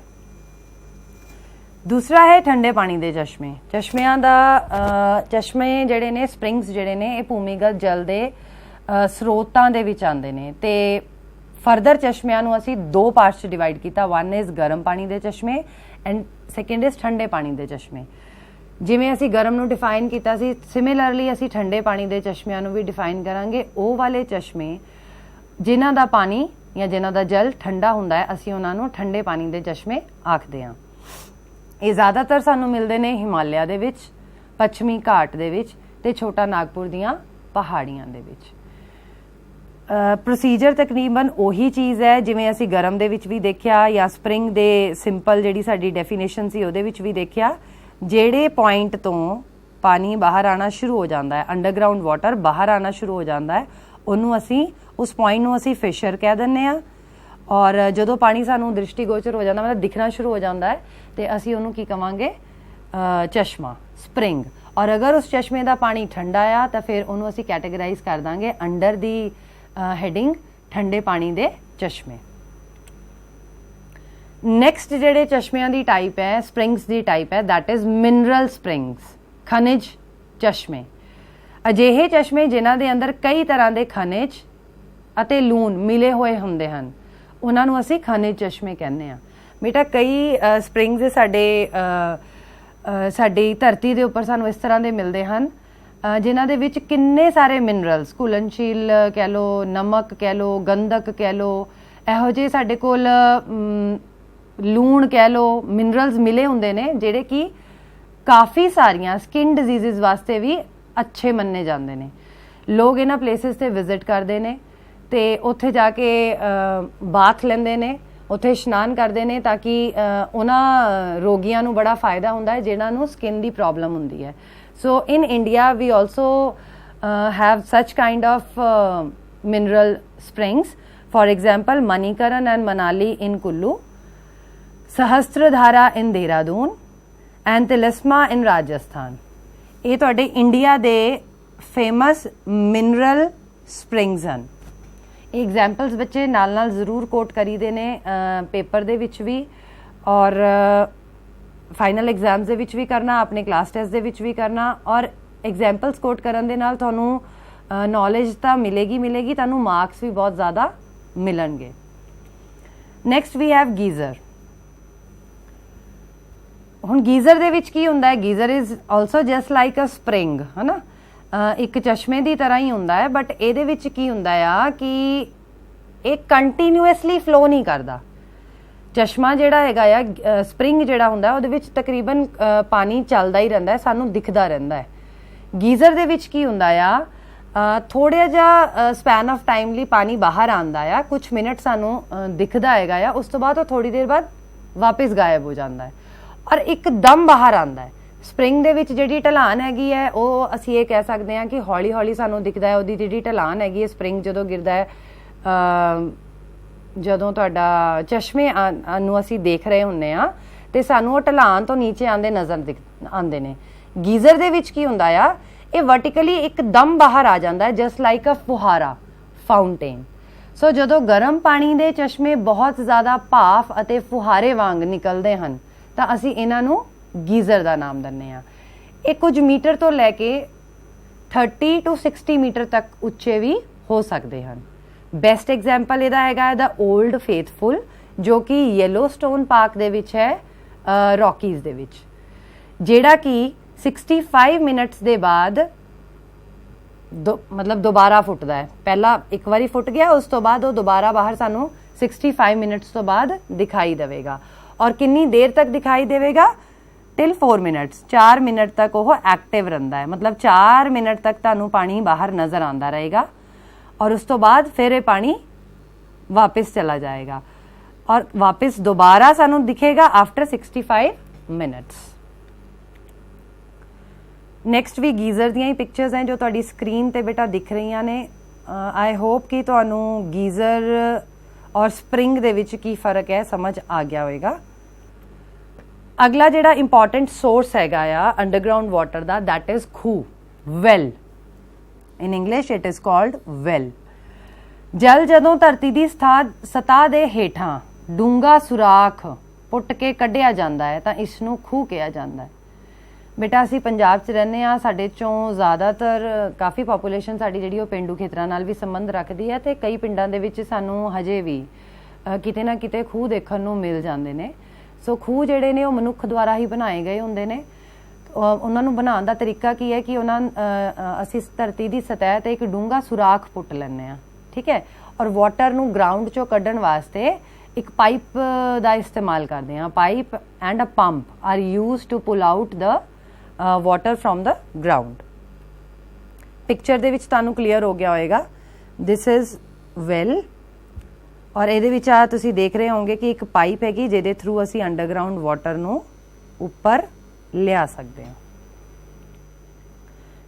ਦੂਸਰਾ ਹੈ ਠੰਡੇ ਪਾਣੀ ਦੇ ਚਸ਼ਮੇ। ਚਸ਼ਮਿਆਂ ਦਾ ਚਸ਼ਮੇ ਜਿਹੜੇ ਨੇ, ਸਪ੍ਰਿੰਗਸ ਜਿਹੜੇ ਨੇ, ਇਹ ਭੂਮੀਗਤ ਜਲ ਦੇ ਸਰੋਤਾਂ ਦੇ ਵਿੱਚ ਆਉਂਦੇ ਨੇ ਤੇ ਫਰਦਰ ਚਸ਼ਮਿਆਂ ਨੂੰ ਅਸੀਂ ਦੋ ਪਾਰਟਸ 'ਚ ਡਿਵਾਈਡ ਕੀਤਾ। ਵਨ ਇਜ਼ ਗਰਮ ਪਾਣੀ ਦੇ ਚਸ਼ਮੇ ਐਂਡ ਸੈਕੰਡ ਇਜ਼ ਠੰਡੇ ਪਾਣੀ ਦੇ ਚਸ਼ਮੇ। ਜਿਵੇਂ ਅਸੀਂ ਗਰਮ ਨੂੰ ਡਿਫਾਈਨ ਕੀਤਾ ਸੀ, ਸਿਮਿਲਰਲੀ ਅਸੀਂ ਠੰਡੇ ਪਾਣੀ ਦੇ ਚਸ਼ਮਿਆਂ ਨੂੰ ਵੀ ਡਿਫਾਈਨ ਕਰਾਂਗੇ। ਉਹ ਵਾਲੇ ਚਸ਼ਮੇ ਜਿਨ੍ਹਾਂ ਦਾ ਪਾਣੀ ਜਾਂ ਜਿਨ੍ਹਾਂ ਦਾ ਜਲ ਠੰਡਾ ਹੁੰਦਾ ਹੈ ਅਸੀਂ ਉਹਨਾਂ ਨੂੰ ਠੰਡੇ ਪਾਣੀ ਦੇ ਚਸ਼ਮੇ ਆਖਦੇ ਹਾਂ। ਇਹ ਜ਼ਿਆਦਾਤਰ ਸਾਨੂੰ ਮਿਲਦੇ ਨੇ ਹਿਮਾਲਿਆ ਦੇ ਵਿੱਚ, ਪੱਛਮੀ ਘਾਟ ਦੇ ਵਿੱਚ ਤੇ ਛੋਟਾ ਨਾਗਪੁਰ ਦੀਆਂ ਪਹਾੜੀਆਂ ਦੇ ਵਿੱਚ। ਪ੍ਰੋਸੀਜਰ ਤਕਰੀਬਨ ਉਹੀ ਚੀਜ਼ ਹੈ ਜਿਵੇਂ ਅਸੀਂ ਗਰਮ ਦੇ ਵਿੱਚ ਵੀ ਦੇਖਿਆ ਜਾਂ ਸਪਰਿੰਗ ਦੇ ਸਿੰਪਲ ਜਿਹੜੀ ਸਾਡੀ ਡੈਫੀਨੇਸ਼ਨ ਸੀ ਉਹਦੇ ਵਿੱਚ ਵੀ ਦੇਖਿਆ। ਜਿਹੜੇ ਪੁਆਇੰਟ ਤੋਂ ਪਾਣੀ ਬਾਹਰ ਆਉਣਾ ਸ਼ੁਰੂ ਹੋ ਜਾਂਦਾ ਹੈ, ਅੰਡਰਗਰਾਉਂਡ ਵਾਟਰ ਬਾਹਰ ਆਉਣਾ ਸ਼ੁਰੂ ਹੋ ਜਾਂਦਾ ਹੈ, ਉਹਨੂੰ ਅਸੀਂ ਉਸ ਪੁਆਇੰਟ ਨੂੰ ਅਸੀਂ ਫਿਸ਼ਰ ਕਹਿ ਦਿੰਦੇ ਹਾਂ। ਔਰ ਜਦੋਂ ਪਾਣੀ ਸਾਨੂੰ ਦ੍ਰਿਸ਼ਟੀਗੋਚਰ ਹੋ ਜਾਂਦਾ, ਮਤਲਬ ਦਿਖਣਾ ਸ਼ੁਰੂ ਹੋ ਜਾਂਦਾ ਹੈ, ਤੇ ਅਸੀਂ ਉਹਨੂੰ ਕੀ ਕਵਾਂਗੇ, ਚਸ਼ਮਾ, ਸਪਰਿੰਗ। ਔਰ ਅਗਰ ਉਸ ਚਸ਼ਮੇ ਦਾ ਪਾਣੀ ਠੰਡਾ ਆ ਤਾਂ ਫਿਰ ਉਹਨੂੰ ਅਸੀਂ ਕੈਟੇਗਰਾਈਜ਼ ਕਰ ਦਾਂਗੇ ਅੰਡਰ ਦੀ ਹੈਡਿੰਗ ਠੰਡੇ ਪਾਣੀ ਦੇ ਚਸ਼ਮੇ। ਨੈਕਸਟ ਜਿਹੜੇ ਚਸ਼ਮਿਆਂ ਦੀ ਟਾਈਪ ਹੈ, ਸਪ੍ਰਿੰਗਸ ਦੀ ਟਾਈਪ ਹੈ, ਦੈਟ ਇਜ਼ ਮਿਨਰਲ ਸਪ੍ਰਿੰਗਸ, ਖਣਿਜ ਚਸ਼ਮੇ। ਅਜਿਹੇ ਚਸ਼ਮੇ ਜਿਨ੍ਹਾਂ ਦੇ ਅੰਦਰ ਕਈ ਤਰ੍ਹਾਂ ਦੇ ਖਣਿਜ ਅਤੇ ਲੂਣ ਮਿਲੇ ਹੋਏ ਹੁੰਦੇ ਹਨ ਉਹਨਾਂ ਨੂੰ ਅਸੀਂ ਖਣਿਜ ਚਸ਼ਮੇ ਕਹਿੰਦੇ ਹਾਂ। ਬੇਟਾ ਕਈ ਸਪ੍ਰਿੰਗਸ ਸਾਡੀ ਧਰਤੀ ਦੇ ਉੱਪਰ ਸਾਨੂੰ ਇਸ ਤਰ੍ਹਾਂ ਦੇ ਮਿਲਦੇ ਹਨ ਜਿਨ੍ਹਾਂ ਦੇ ਵਿੱਚ ਕਿੰਨੇ ਸਾਰੇ ਮਿਨਰਲਸ, ਘੁਲਨਸ਼ੀਲ ਕਹਿ ਲਓ, ਨਮਕ ਕਹਿ ਲਓ, ਗੰਧਕ ਕਹਿ ਲਓ, ਇਹੋ ਜਿਹੇ ਸਾਡੇ ਕੋਲ ਲੂਣ ਕਹਿ ਲਓ, ਮਿਨਰਲਸ ਮਿਲੇ ਹੁੰਦੇ ਨੇ ਜਿਹੜੇ ਕਿ ਕਾਫੀ ਸਾਰੀਆਂ ਸਕਿਨ ਡਿਜ਼ੀਜ਼ਸ ਵਾਸਤੇ ਵੀ ਅੱਛੇ ਮੰਨੇ ਜਾਂਦੇ ਨੇ। ਲੋਕ ਇਹਨਾਂ ਪਲੇਸਿਸ ਤੇ ਵਿਜ਼ਿਟ ਕਰਦੇ ਨੇ ਤੇ ਉੱਥੇ ਜਾ ਕੇ ਬਾਥ ਲੈਂਦੇ ਨੇ, ਉੱਥੇ ਇਸ਼ਨਾਨ ਕਰਦੇ ਨੇ ਤਾਂ ਕਿ ਉਹਨਾਂ ਰੋਗੀਆਂ ਨੂੰ ਬੜਾ ਫਾਇਦਾ ਹੁੰਦਾ ਹੈ ਜਿਨ੍ਹਾਂ ਨੂੰ ਸਕਿਨ ਦੀ ਪ੍ਰੋਬਲਮ ਹੁੰਦੀ ਹੈ। So in India we also have such kind of mineral springs. For example, Manikaran and Manali in Kullu, Sahasradhara in Dehradun and Tilisma in Rajasthan. ਇਹ ਤੁਹਾਡੇ ਇੰਡੀਆ ਦੇ ਫੇਮਸ ਮਿਨਰਲ ਸਪ੍ਰਿੰਗਸ ਹਨ। ਇਹ examples ਬੱਚੇ ਨਾਲ ਨਾਲ ਜ਼ਰੂਰ ਕੋਟ ਕਰੀਦੇ ਨੇ ਪੇਪਰ ਦੇ ਵਿੱਚ ਵੀ ਔਰ ਫਾਈਨਲ ਐਗਜ਼ਾਮਸ ਦੇ ਵਿੱਚ ਵੀ ਕਰਨਾ, ਆਪਣੇ ਕਲਾਸ ਟੈਸਟ ਦੇ ਵਿੱਚ ਵੀ ਕਰਨਾ। ਔਰ ਐਗਜ਼ਾਮਪਲਸ ਕੋਟ ਕਰਨ ਦੇ ਨਾਲ ਤੁਹਾਨੂੰ ਨੌਲੇਜ ਤਾਂ ਮਿਲੇਗੀ, ਤੁਹਾਨੂੰ ਮਾਰਕਸ ਵੀ ਬਹੁਤ ਜ਼ਿਆਦਾ ਮਿਲਣਗੇ। Next we have geyser. ਹੁਣ ਗੀਜ਼ਰ ਦੇ ਵਿੱਚ ਕੀ ਹੁੰਦਾ ਹੈ, geyser is also just like a spring, ਹੈ ਨਾ, ਇੱਕ ਚਸ਼ਮੇ ਦੀ ਤਰ੍ਹਾਂ ਹੀ ਹੁੰਦਾ ਹੈ, ਬਟ ਇਹਦੇ ਵਿੱਚ ਕੀ ਹੁੰਦਾ ਆ ਕਿ ਇਹ ਕੰਟੀਨਿਊਸਲੀ ਫਲੋ ਨਹੀਂ ਕਰਦਾ। ਚਸ਼ਮਾ ਜਿਹੜਾ ਹੈਗਾ ਆ, ਸਪਰਿੰਗ ਜਿਹੜਾ ਹੁੰਦਾ ਉਹਦੇ ਵਿੱਚ ਤਕਰੀਬਨ ਪਾਣੀ ਚੱਲਦਾ ਹੀ ਰਹਿੰਦਾ ਹੈ, ਸਾਨੂੰ ਦਿਖਦਾ ਰਹਿੰਦਾ ਹੈ। ਗੀਜ਼ਰ ਦੇ ਵਿੱਚ ਕੀ ਹੁੰਦਾ ਆ, ਥੋੜ੍ਹਾ ਜਿਹਾ ਸਪੈਨ ਆਫ ਟਾਈਮ ਲਈ ਪਾਣੀ ਬਾਹਰ ਆਉਂਦਾ ਆ, ਕੁਛ ਮਿੰਟ ਸਾਨੂੰ ਦਿਖਦਾ ਹੈਗਾ ਆ, ਉਸ ਤੋਂ ਬਾਅਦ ਉਹ ਥੋੜ੍ਹੀ ਦੇਰ ਬਾਅਦ ਵਾਪਿਸ ਗਾਇਬ ਹੋ ਜਾਂਦਾ ਹੈ ਔਰ ਇੱਕਦਮ ਬਾਹਰ ਆਉਂਦਾ ਹੈ। ਸਪਰਿੰਗ ਦੇ ਵਿੱਚ ਜਿਹੜੀ ਢਲਾਨ ਹੈਗੀ ਹੈ ਉਹ ਅਸੀਂ ਇਹ ਕਹਿ ਸਕਦੇ ਹਾਂ ਕਿ ਹੌਲੀ ਹੌਲੀ ਸਾਨੂੰ ਦਿਖਦਾ ਹੈ, ਉਹਦੀ ਜਿਹੜੀ ਢਲਾਨ ਹੈਗੀ ਹੈ, ਸਪਰਿੰਗ ਜਦੋਂ ਗਿਰਦਾ ਹੈ, ਜਦੋਂ ਤੁਹਾਡਾ ਚਸ਼ਮੇ ਨੂੰ ਅਸੀਂ ਦੇਖ ਰਹੇ ਹੁੰਦੇ ਹਾਂ ਤੇ ਸਾਨੂੰ ਉਹ ਢਲਾਨ ਤੋਂ ਨੀਚੇ ਆਉਂਦੇ ਨਜ਼ਰ ਆਉਂਦੇ ਨੇ। ਗੀਜ਼ਰ ਦੇ ਵਿੱਚ ਕੀ ਹੁੰਦਾ ਆ, ਇਹ ਵਰਟੀਕਲੀ ਇੱਕਦਮ ਬਾਹਰ ਆ ਜਾਂਦਾ ਹੈ, ਜਸਟ ਲਾਈਕ ਅ ਫੁਹਾਰਾ, ਫਾਊਂਟੇਨ। ਸੋ ਜਦੋਂ ਗਰਮ ਪਾਣੀ ਦੇ ਚਸ਼ਮੇ ਬਹੁਤ ਜ਼ਿਆਦਾ ਭਾਫ ਅਤੇ ਫੁਹਾਰੇ ਵਾਂਗ ਨਿਕਲਦੇ ਹਨ ਤਾਂ ਅਸੀਂ ਇਹਨਾਂ ਨੂੰ ਗੀਜ਼ਰ ਦਾ ਨਾਮ ਦਿੰਦੇ ਹਾਂ। ਇਹ ਕੁਝ ਮੀਟਰ ਤੋਂ ਲੈ ਕੇ 30 to 60 ਮੀਟਰ ਤੱਕ ਉੱਚੇ ਵੀ ਹੋ ਸਕਦੇ ਹਨ। ਬੈਸਟ ਐਗਜ਼ਾਮਪਲ ਇਹਦਾ ਹੈਗਾ ਦਾ ਓਲਡ ਫੇਥਫੁਲ, ਜੋ ਕਿ ਯੈਲੋਸਟੋਨ ਪਾਰਕ ਦੇ ਵਿੱਚ ਹੈ, ਰੌਕੀਜ਼ ਦੇ ਵਿੱਚ, ਜਿਹੜਾ ਕਿ 65 ਮਿੰਟਸ ਦੇ ਬਾਅਦ ਮਤਲਬ ਦੁਬਾਰਾ ਫੁੱਟਦਾ ਹੈ। ਪਹਿਲਾਂ ਇੱਕ ਵਾਰੀ ਫੁੱਟ ਗਿਆ, ਉਸ ਤੋਂ ਬਾਅਦ ਉਹ ਦੁਬਾਰਾ ਬਾਹਰ ਸਾਨੂੰ 65 ਮਿੰਟਸ ਤੋਂ ਬਾਅਦ ਦਿਖਾਈ ਦੇਵੇਗਾ। ਔਰ ਕਿੰਨੀ ਦੇਰ ਤੱਕ ਦਿਖਾਈ ਦੇਵੇਗਾ, ਟਿਲ 4 ਮਿੰਟਸ, 4 ਮਿੰਟ ਤੱਕ ਉਹ ਐਕਟਿਵ ਰਹਿੰਦਾ ਹੈ। ਮਤਲਬ 4 ਮਿੰਟ ਤੱਕ ਤੁਹਾਨੂੰ ਪਾਣੀ ਬਾਹਰ ਨਜ਼ਰ ਆਉਂਦਾ ਰਹੇਗਾ ਔਰ ਉਸ ਤੋਂ ਬਾਅਦ ਫਿਰ ਇਹ ਪਾਣੀ ਵਾਪਿਸ ਚਲਾ ਜਾਏਗਾ ਔਰ ਵਾਪਿਸ ਦੁਬਾਰਾ ਸਾਨੂੰ ਦਿਖੇਗਾ ਆਫਟਰ 65 ਮਿੰਟਸ। ਨੈਕਸਟ ਵੀ ਗੀਜ਼ਰ ਦੀਆਂ ਹੀ ਪਿਕਚਰਸ ਹੈ ਜੋ ਤੁਹਾਡੀ ਸਕਰੀਨ ਤੇ ਬੇਟਾ ਦਿਖ ਰਹੀਆਂ ਨੇ। ਆਈ ਹੋਪ ਕਿ ਤੁਹਾਨੂੰ ਗੀਜ਼ਰ ਔਰ ਸਪਰਿੰਗ ਦੇ ਵਿੱਚ ਕੀ ਫਰਕ ਹੈ ਸਮਝ ਆ ਗਿਆ ਹੋਵੇਗਾ। ਅਗਲਾ ਜਿਹੜਾ ਇੰਪੋਰਟੈਂਟ ਸੋਰਸ ਹੈਗਾ ਆ ਅੰਡਰਗਰਾਉਂਡ ਵਾਟਰ ਦਾ, ਦੈਟ ਇਜ਼ ਖੂਹ, well. In English it is called well. ਜਲ ਜਦੋਂ ਧਰਤੀ ਦੀ ਸਤਹ ਦੇ ਹੇਠਾਂ ਡੂੰਘਾ ਸੁਰਾਖ ਪੁੱਟ ਕੇ ਕੱਢਿਆ ਜਾਂਦਾ ਹੈ ਤਾਂ ਇਸ ਨੂੰ ਖੂਹ ਕਿਹਾ ਜਾਂਦਾ ਹੈ। ਬੇਟਾ ਅਸੀਂ ਪੰਜਾਬ 'ਚ ਰਹਿੰਦੇ ਹਾਂ, ਸਾਡੇ 'ਚੋਂ ਜ਼ਿਆਦਾਤਰ ਕਾਫੀ ਪਾਪੂਲੇਸ਼ਨ ਸਾਡੀ ਜਿਹੜੀ ਉਹ ਪੇਂਡੂ ਖੇਤਰਾਂ ਨਾਲ ਵੀ ਸੰਬੰਧ ਰੱਖਦੀ ਹੈ ਤੇ ਕਈ ਪਿੰਡਾਂ ਦੇ ਵਿੱਚ ਸਾਨੂੰ ਹਜੇ ਵੀ ਕਿਤੇ ਨਾ ਕਿਤੇ ਖੂਹ ਦੇਖਣ ਨੂੰ ਮਿਲ ਜਾਂਦੇ ਨੇ। ਸੋ ਖੂਹ ਜਿਹੜੇ ਨੇ ਉਹ ਮਨੁੱਖ ਦੁਆਰਾ ਹੀ ਬਣਾਏ ਗਏ ਹੁੰਦੇ ਨੇ। ਉਹਨਾਂ ਨੂੰ ਬਣਾਉਣ ਦਾ ਤਰੀਕਾ ਕੀ ਹੈ ਕਿ ਅਸੀਂ ਧਰਤੀ ਦੀ ਸਤਹ ਤੇ ਇੱਕ ਡੂੰਘਾ ਸੁਰਾਖ ਪੁੱਟ ਲੈਂਦੇ ਹਾਂ, ਠੀਕ ਹੈ, ਔਰ ਵਾਟਰ ਨੂੰ ਗਰਾਊਂਡ 'ਚੋਂ ਕੱਢਣ ਵਾਸਤੇ ਇੱਕ ਪਾਈਪ ਦਾ ਇਸਤੇਮਾਲ ਕਰਦੇ ਹਾਂ। Pipe and a pump are used to pull out the water from the ground. Picture ਦੇ ਵਿੱਚ ਤੁਹਾਨੂੰ ਕਲੀਅਰ ਹੋ ਗਿਆ ਹੋਏਗਾ, ਦਿਸ ਇਜ਼ ਵੈਲ ਔਰ ਇਹਦੇ ਵਿੱਚ ਆ ਤੁਸੀਂ ਦੇਖ ਰਹੇ ਹੋਵੋਗੇ ਕਿ ਇੱਕ ਪਾਈਪ ਹੈਗੀ ਜਿਹਦੇ ਥਰੂ ਅਸੀਂ ਅੰਡਰਗਰਾਊਂਡ ਵਾਟਰ ਨੂੰ ਉੱਪਰ ਲਿਆ ਸਕਦੇ ਹਾਂ।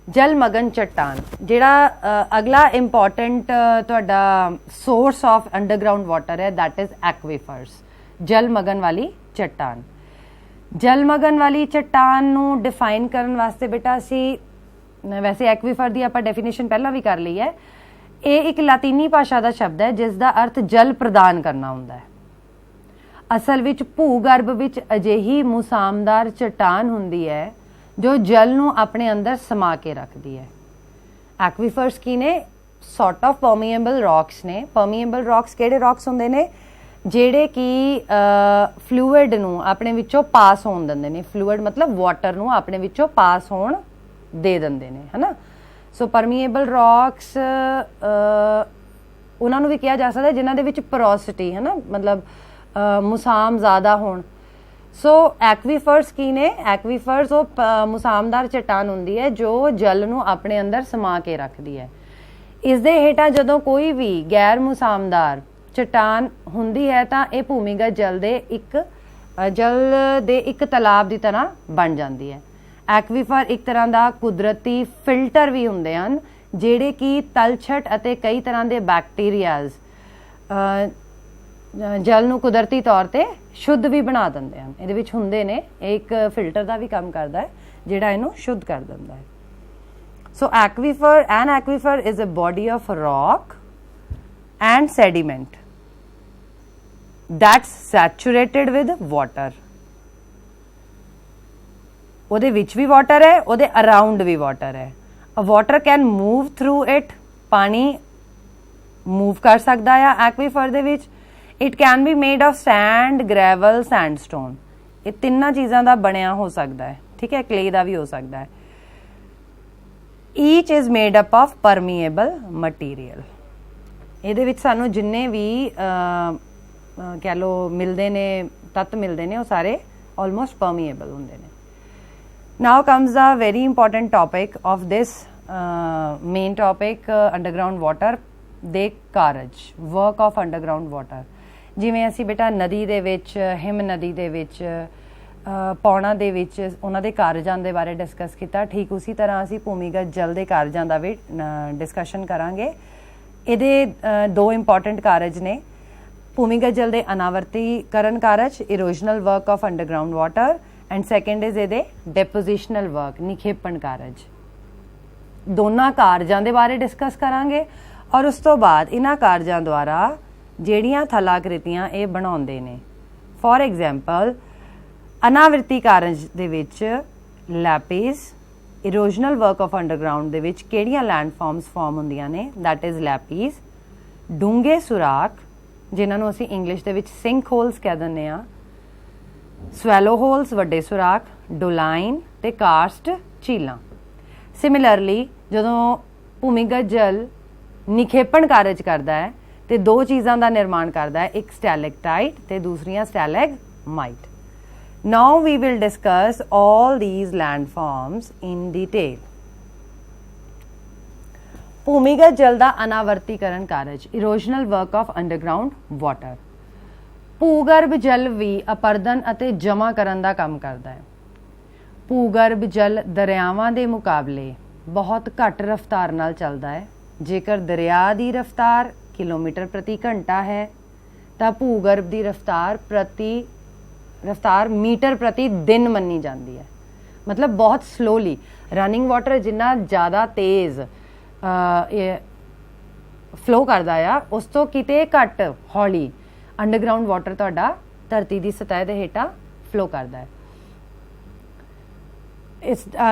ਜਲਮਗਨ ਚੱਟਾਨ, ਜਿਹੜਾ ਅਗਲਾ ਇੰਪੋਰਟੈਂਟ ਤੁਹਾਡਾ ਸੋਰਸ ਆਫ ਅੰਡਰਗਰਾਊਂਡ ਵਾਟਰ ਹੈ, ਦੈਟ ਇਜ਼ ਐਕਵੀਫਰਸ, ਜਲਮਗਨ ਵਾਲੀ ਚੱਟਾਨ। ਜਲਮਗਨ ਵਾਲੀ ਚੱਟਾਨ ਨੂੰ ਡਿਫਾਈਨ ਕਰਨ ਵਾਸਤੇ ਬੇਟਾ ਅਸੀਂ ਵੈਸੇ ਐਕਵੀਫਰ ਦੀ ਆਪਾਂ ਡੈਫੀਨੇਸ਼ਨ ਪਹਿਲਾਂ ਵੀ ਕਰ ਲਈ ਹੈ। ਇਹ ਇੱਕ ਲਾਤੀਨੀ ਭਾਸ਼ਾ ਦਾ ਸ਼ਬਦ ਹੈ ਜਿਸ ਦਾ ਅਰਥ ਜਲ ਪ੍ਰਦਾਨ ਕਰਨਾ ਹੁੰਦਾ ਹੈ। ਅਸਲ ਵਿੱਚ ਭੂ-ਗਰਭ ਵਿੱਚ ਅਜਿਹੀ ਮੁਸਾਮਦਾਰ ਚੱਟਾਨ ਹੁੰਦੀ ਹੈ ਜੋ ਜਲ ਨੂੰ ਆਪਣੇ ਅੰਦਰ ਸਮਾ ਕੇ ਰੱਖਦੀ ਹੈ। ਐਕਵੀਫਰਸ ਕੀ ਨੇ? ਸੌਰਟ ਆਫ ਪਰਮੀਏਬਲ ਰੌਕਸ ਨੇ। ਪਰਮੀਏਬਲ ਰੌਕਸ ਕਿਹੜੇ ਰੌਕਸ ਹੁੰਦੇ ਨੇ? ਜਿਹੜੇ ਕਿ ਫਲੂਇਡ ਨੂੰ ਆਪਣੇ ਵਿੱਚੋਂ ਪਾਸ ਹੋਣ ਦਿੰਦੇ ਨੇ। ਫਲੂਇਡ ਮਤਲਬ ਵਾਟਰ ਨੂੰ ਆਪਣੇ ਵਿੱਚੋਂ ਪਾਸ ਹੋਣ ਦੇ ਦਿੰਦੇ ਨੇ, ਹੈ ਨਾ। ਸੋ ਪਰਮੀਏਬਲ ਰੌਕਸ ਉਹਨਾਂ ਨੂੰ ਵੀ ਕਿਹਾ ਜਾ ਸਕਦਾ ਜਿਨ੍ਹਾਂ ਦੇ ਵਿੱਚ ਪੋਰੋਸਿਟੀ, ਹੈ ਨਾ, ਮਤਲਬ ਮੁਸਾਮ ਜ਼ਿਆਦਾ ਹੋਣ। ਸੋ ਐਕਵੀਫਰਸ ਕੀ ਨੇ? ਐਕਵੀਫਰਸ ਉਹ ਮੁਸਾਮਦਾਰ ਚੱਟਾਨ ਹੁੰਦੀ ਹੈ ਜੋ ਜਲ ਨੂੰ ਆਪਣੇ ਅੰਦਰ ਸਮਾ ਕੇ ਰੱਖਦੀ ਹੈ। ਇਸ ਦੇ ਹੇਠਾਂ ਜਦੋਂ ਕੋਈ ਵੀ ਗੈਰ ਮੁਸਾਮਦਾਰ ਚੱਟਾਨ ਹੁੰਦੀ ਹੈ ਤਾਂ ਇਹ ਭੂਮੀਗਤ ਜਲ ਦੇ ਇੱਕ ਤਲਾਬ ਦੀ ਤਰ੍ਹਾਂ ਬਣ ਜਾਂਦੀ ਹੈ। ਐਕਵੀਫਰ ਇੱਕ ਤਰ੍ਹਾਂ ਦਾ ਕੁਦਰਤੀ ਫਿਲਟਰ ਵੀ ਹੁੰਦੇ ਹਨ ਜਿਹੜੇ ਕਿ ਤਲਛਟ ਅਤੇ ਕਈ ਤਰ੍ਹਾਂ ਦੇ ਬੈਕਟੀਰੀਆਜ਼ ਜਲ ਨੂੰ ਕੁਦਰਤੀ ਤੌਰ ਤੇ ਸ਼ੁੱਧ ਵੀ ਬਣਾ ਦਿੰਦੇ ਹਨ। ਇਹਦੇ ਵਿੱਚ ਹੁੰਦੇ ਨੇ, ਇਹ ਇੱਕ ਫਿਲਟਰ ਦਾ ਵੀ ਕੰਮ ਕਰਦਾ ਹੈ ਜਿਹੜਾ ਇਹਨੂੰ ਸ਼ੁੱਧ ਕਰ ਦਿੰਦਾ ਹੈ। ਸੋ an aquifer is a body of rock and sediment that's saturated with water. ਉਹਦੇ ਵਿੱਚ ਵੀ ਵਾਟਰ ਹੈ, ਉਹਦੇ ਅਰਾਊਂਡ ਵੀ ਵਾਟਰ ਹੈ। Water can move through it, ਪਾਣੀ ਮੂਵ ਕਰ ਸਕਦਾ ਆ ਐਕਵੀਫਰ ਦੇ ਵਿੱਚ। It can be made of sand, gravel, sandstone. ਇਹ ਤਿੰਨਾਂ ਚੀਜ਼ਾਂ ਦਾ ਬਣਿਆ ਹੋ ਸਕਦਾ ਹੈ, ਠੀਕ ਹੈ, ਕਲੇ ਦਾ ਵੀ ਹੋ ਸਕਦਾ ਹੈ। Each is made up of permeable material. ਇਹਦੇ ਵਿੱਚ ਸਾਨੂੰ ਜਿੰਨੇ ਵੀ ਕਹਿ ਲਓ ਮਿਲਦੇ ਨੇ, ਤੱਤ ਮਿਲਦੇ ਨੇ, ਉਹ ਸਾਰੇ ਆਲਮੋਸਟ ਪਰਮੀਏਬਲ ਹੁੰਦੇ ਨੇ। Now comes the very important topic of this main topic underground water ਦੇ ਕਾਰਜ, ਵਰਕ ਆਫ ਅੰਡਰਗਰਾਊਂਡ ਵਾਟਰ। ਜਿਵੇਂ ਅਸੀਂ ਬੇਟਾ ਨਦੀ ਦੇ ਵਿੱਚ, ਹਿਮ ਨਦੀ ਦੇ ਵਿੱਚ, ਪੌਣਾ ਦੇ ਵਿੱਚ ਉਹਨਾਂ ਦੇ ਕਾਰਜਾਂ ਦੇ ਬਾਰੇ ਡਿਸਕਸ ਕੀਤਾ, ਠੀਕ ਉਸੇ ਤਰ੍ਹਾਂ ਅਸੀਂ ਭੂਮੀਗਤ ਜਲ ਦੇ ਕਾਰਜਾਂ ਦਾ ਵੀ ਡਿਸਕਸ਼ਨ ਕਰਾਂਗੇ। ਇਹਦੇ ਦੋ ਇੰਪੋਰਟੈਂਟ ਕਾਰਜ ਨੇ, ਭੂਮੀਗਤ ਜਲ ਦੇ ਅਨਾਵਰਤੀਕਰਨ ਕਾਰਜ, erosional work of underground water, and second is ਇਹਦੇ ਡੈਪੋਜੀਸ਼ਨਲ ਵਰਕ, ਨਿਖੇਪਣ ਕਾਰਜ। ਦੋਨਾਂ ਕਾਰਜਾਂ ਦੇ ਬਾਰੇ ਡਿਸਕਸ ਕਰਾਂਗੇ ਔਰ ਉਸ ਤੋਂ ਬਾਅਦ ਇਹਨਾਂ ਕਾਰਜਾਂ ਦੁਆਰਾ ਜਿਹੜੀਆਂ ਥਲਾਕ੍ਰਿਤੀਆਂ ਇਹ ਬਣਾਉਂਦੇ ਨੇ। ਫੋਰ ਐਗਜ਼ਾਮਪਲ ਅਨਾਵਰਤੀ ਕਾਰਜ ਦੇ ਵਿੱਚ ਲੈਪਿਸ, ਇਰੋਜਨਲ ਵਰਕ ਆਫ ਅੰਡਰਗਰਾਊਂਡ ਦੇ ਵਿੱਚ ਕਿਹੜੀਆਂ ਲੈਂਡ ਫਾਰਮਸ ਫਾਰਮ ਹੁੰਦੀਆਂ ਨੇ, ਦੈਟ ਇਜ਼ ਲੈਪਿਸ, ਡੂੰਘੇ ਸੁਰਾਖ ਜਿਨ੍ਹਾਂ ਨੂੰ ਅਸੀਂ ਇੰਗਲਿਸ਼ ਦੇ ਵਿੱਚ ਸਿੰਕ ਹੋਲਸ ਕਹਿ ਦਿੰਦੇ ਹਾਂ, ਸਵੈਲੋ ਹੋਲਸ ਵੱਡੇ ਸੁਰਾਖ, ਡੋਲਾਈਨ ਤੇ ਕਾਰਸਟ ਝੀਲਾਂ। ਸਿਮਿਲਰਲੀ ਜਦੋਂ ਭੂਮੀਗਤ ਜਲ ਨਿਖੇਪਣ ਕਾਰਜ ਕਰਦਾ ਹੈ ਤੇ ਦੋ ਚੀਜ਼ਾਂ ਦਾ ਨਿਰਮਾਣ ਕਰਦਾ ਹੈ, ਇੱਕ ਸਟੈਲੈਕਟਾਈਟ ਤੇ ਦੂਸਰੀਆਂ stalagmite. Now we will discuss all these landforms in detail. ਭੂਮੀਗਤ ਜਲ ਦਾ ਅਨਾਵਰਤੀਕਰਨ ਕਾਰਜ, erosional work of underground water. ਭੂਗਰਭ ਜਲ ਵੀ ਅਪਰਦਨ ਅਤੇ ਜਮ੍ਹਾਂ ਕਰਨ ਦਾ ਕੰਮ ਕਰਦਾ ਹੈ। ਭੂਗਰਭ ਜਲ ਦਰਿਆਵਾਂ ਦੇ ਮੁਕਾਬਲੇ ਬਹੁਤ ਘੱਟ ਰਫ਼ਤਾਰ ਨਾਲ ਚੱਲਦਾ ਹੈ। ਜੇਕਰ ਦਰਿਆ ਦੀ ਰਫ਼ਤਾਰ ਕਿਲੋਮੀਟਰ ਪ੍ਰਤੀ ਘੰਟਾ ਹੈ ਤਾਂ ਭੂਗਰਭ ਦੀ ਰਫ਼ਤਾਰ ਮੀਟਰ ਪ੍ਰਤੀ ਦਿਨ ਮੰਨੀ ਜਾਂਦੀ ਹੈ। ਮਤਲਬ ਬਹੁਤ ਸਲੋਲੀ ਰਨਿੰਗ ਵਾਟਰ ਜਿੰਨਾ ਜ਼ਿਆਦਾ ਤੇਜ਼ ਫਲੋ ਕਰਦਾ ਆ, ਉਸ ਤੋਂ ਕਿਤੇ ਘੱਟ ਹੌਲੀ ਅੰਡਰਗਰਾਊਂਡ ਵਾਟਰ ਤੁਹਾਡਾ ਧਰਤੀ ਦੀ ਸਤਹ ਦੇ ਹੇਠਾਂ ਫਲੋ ਕਰਦਾ ਹੈ।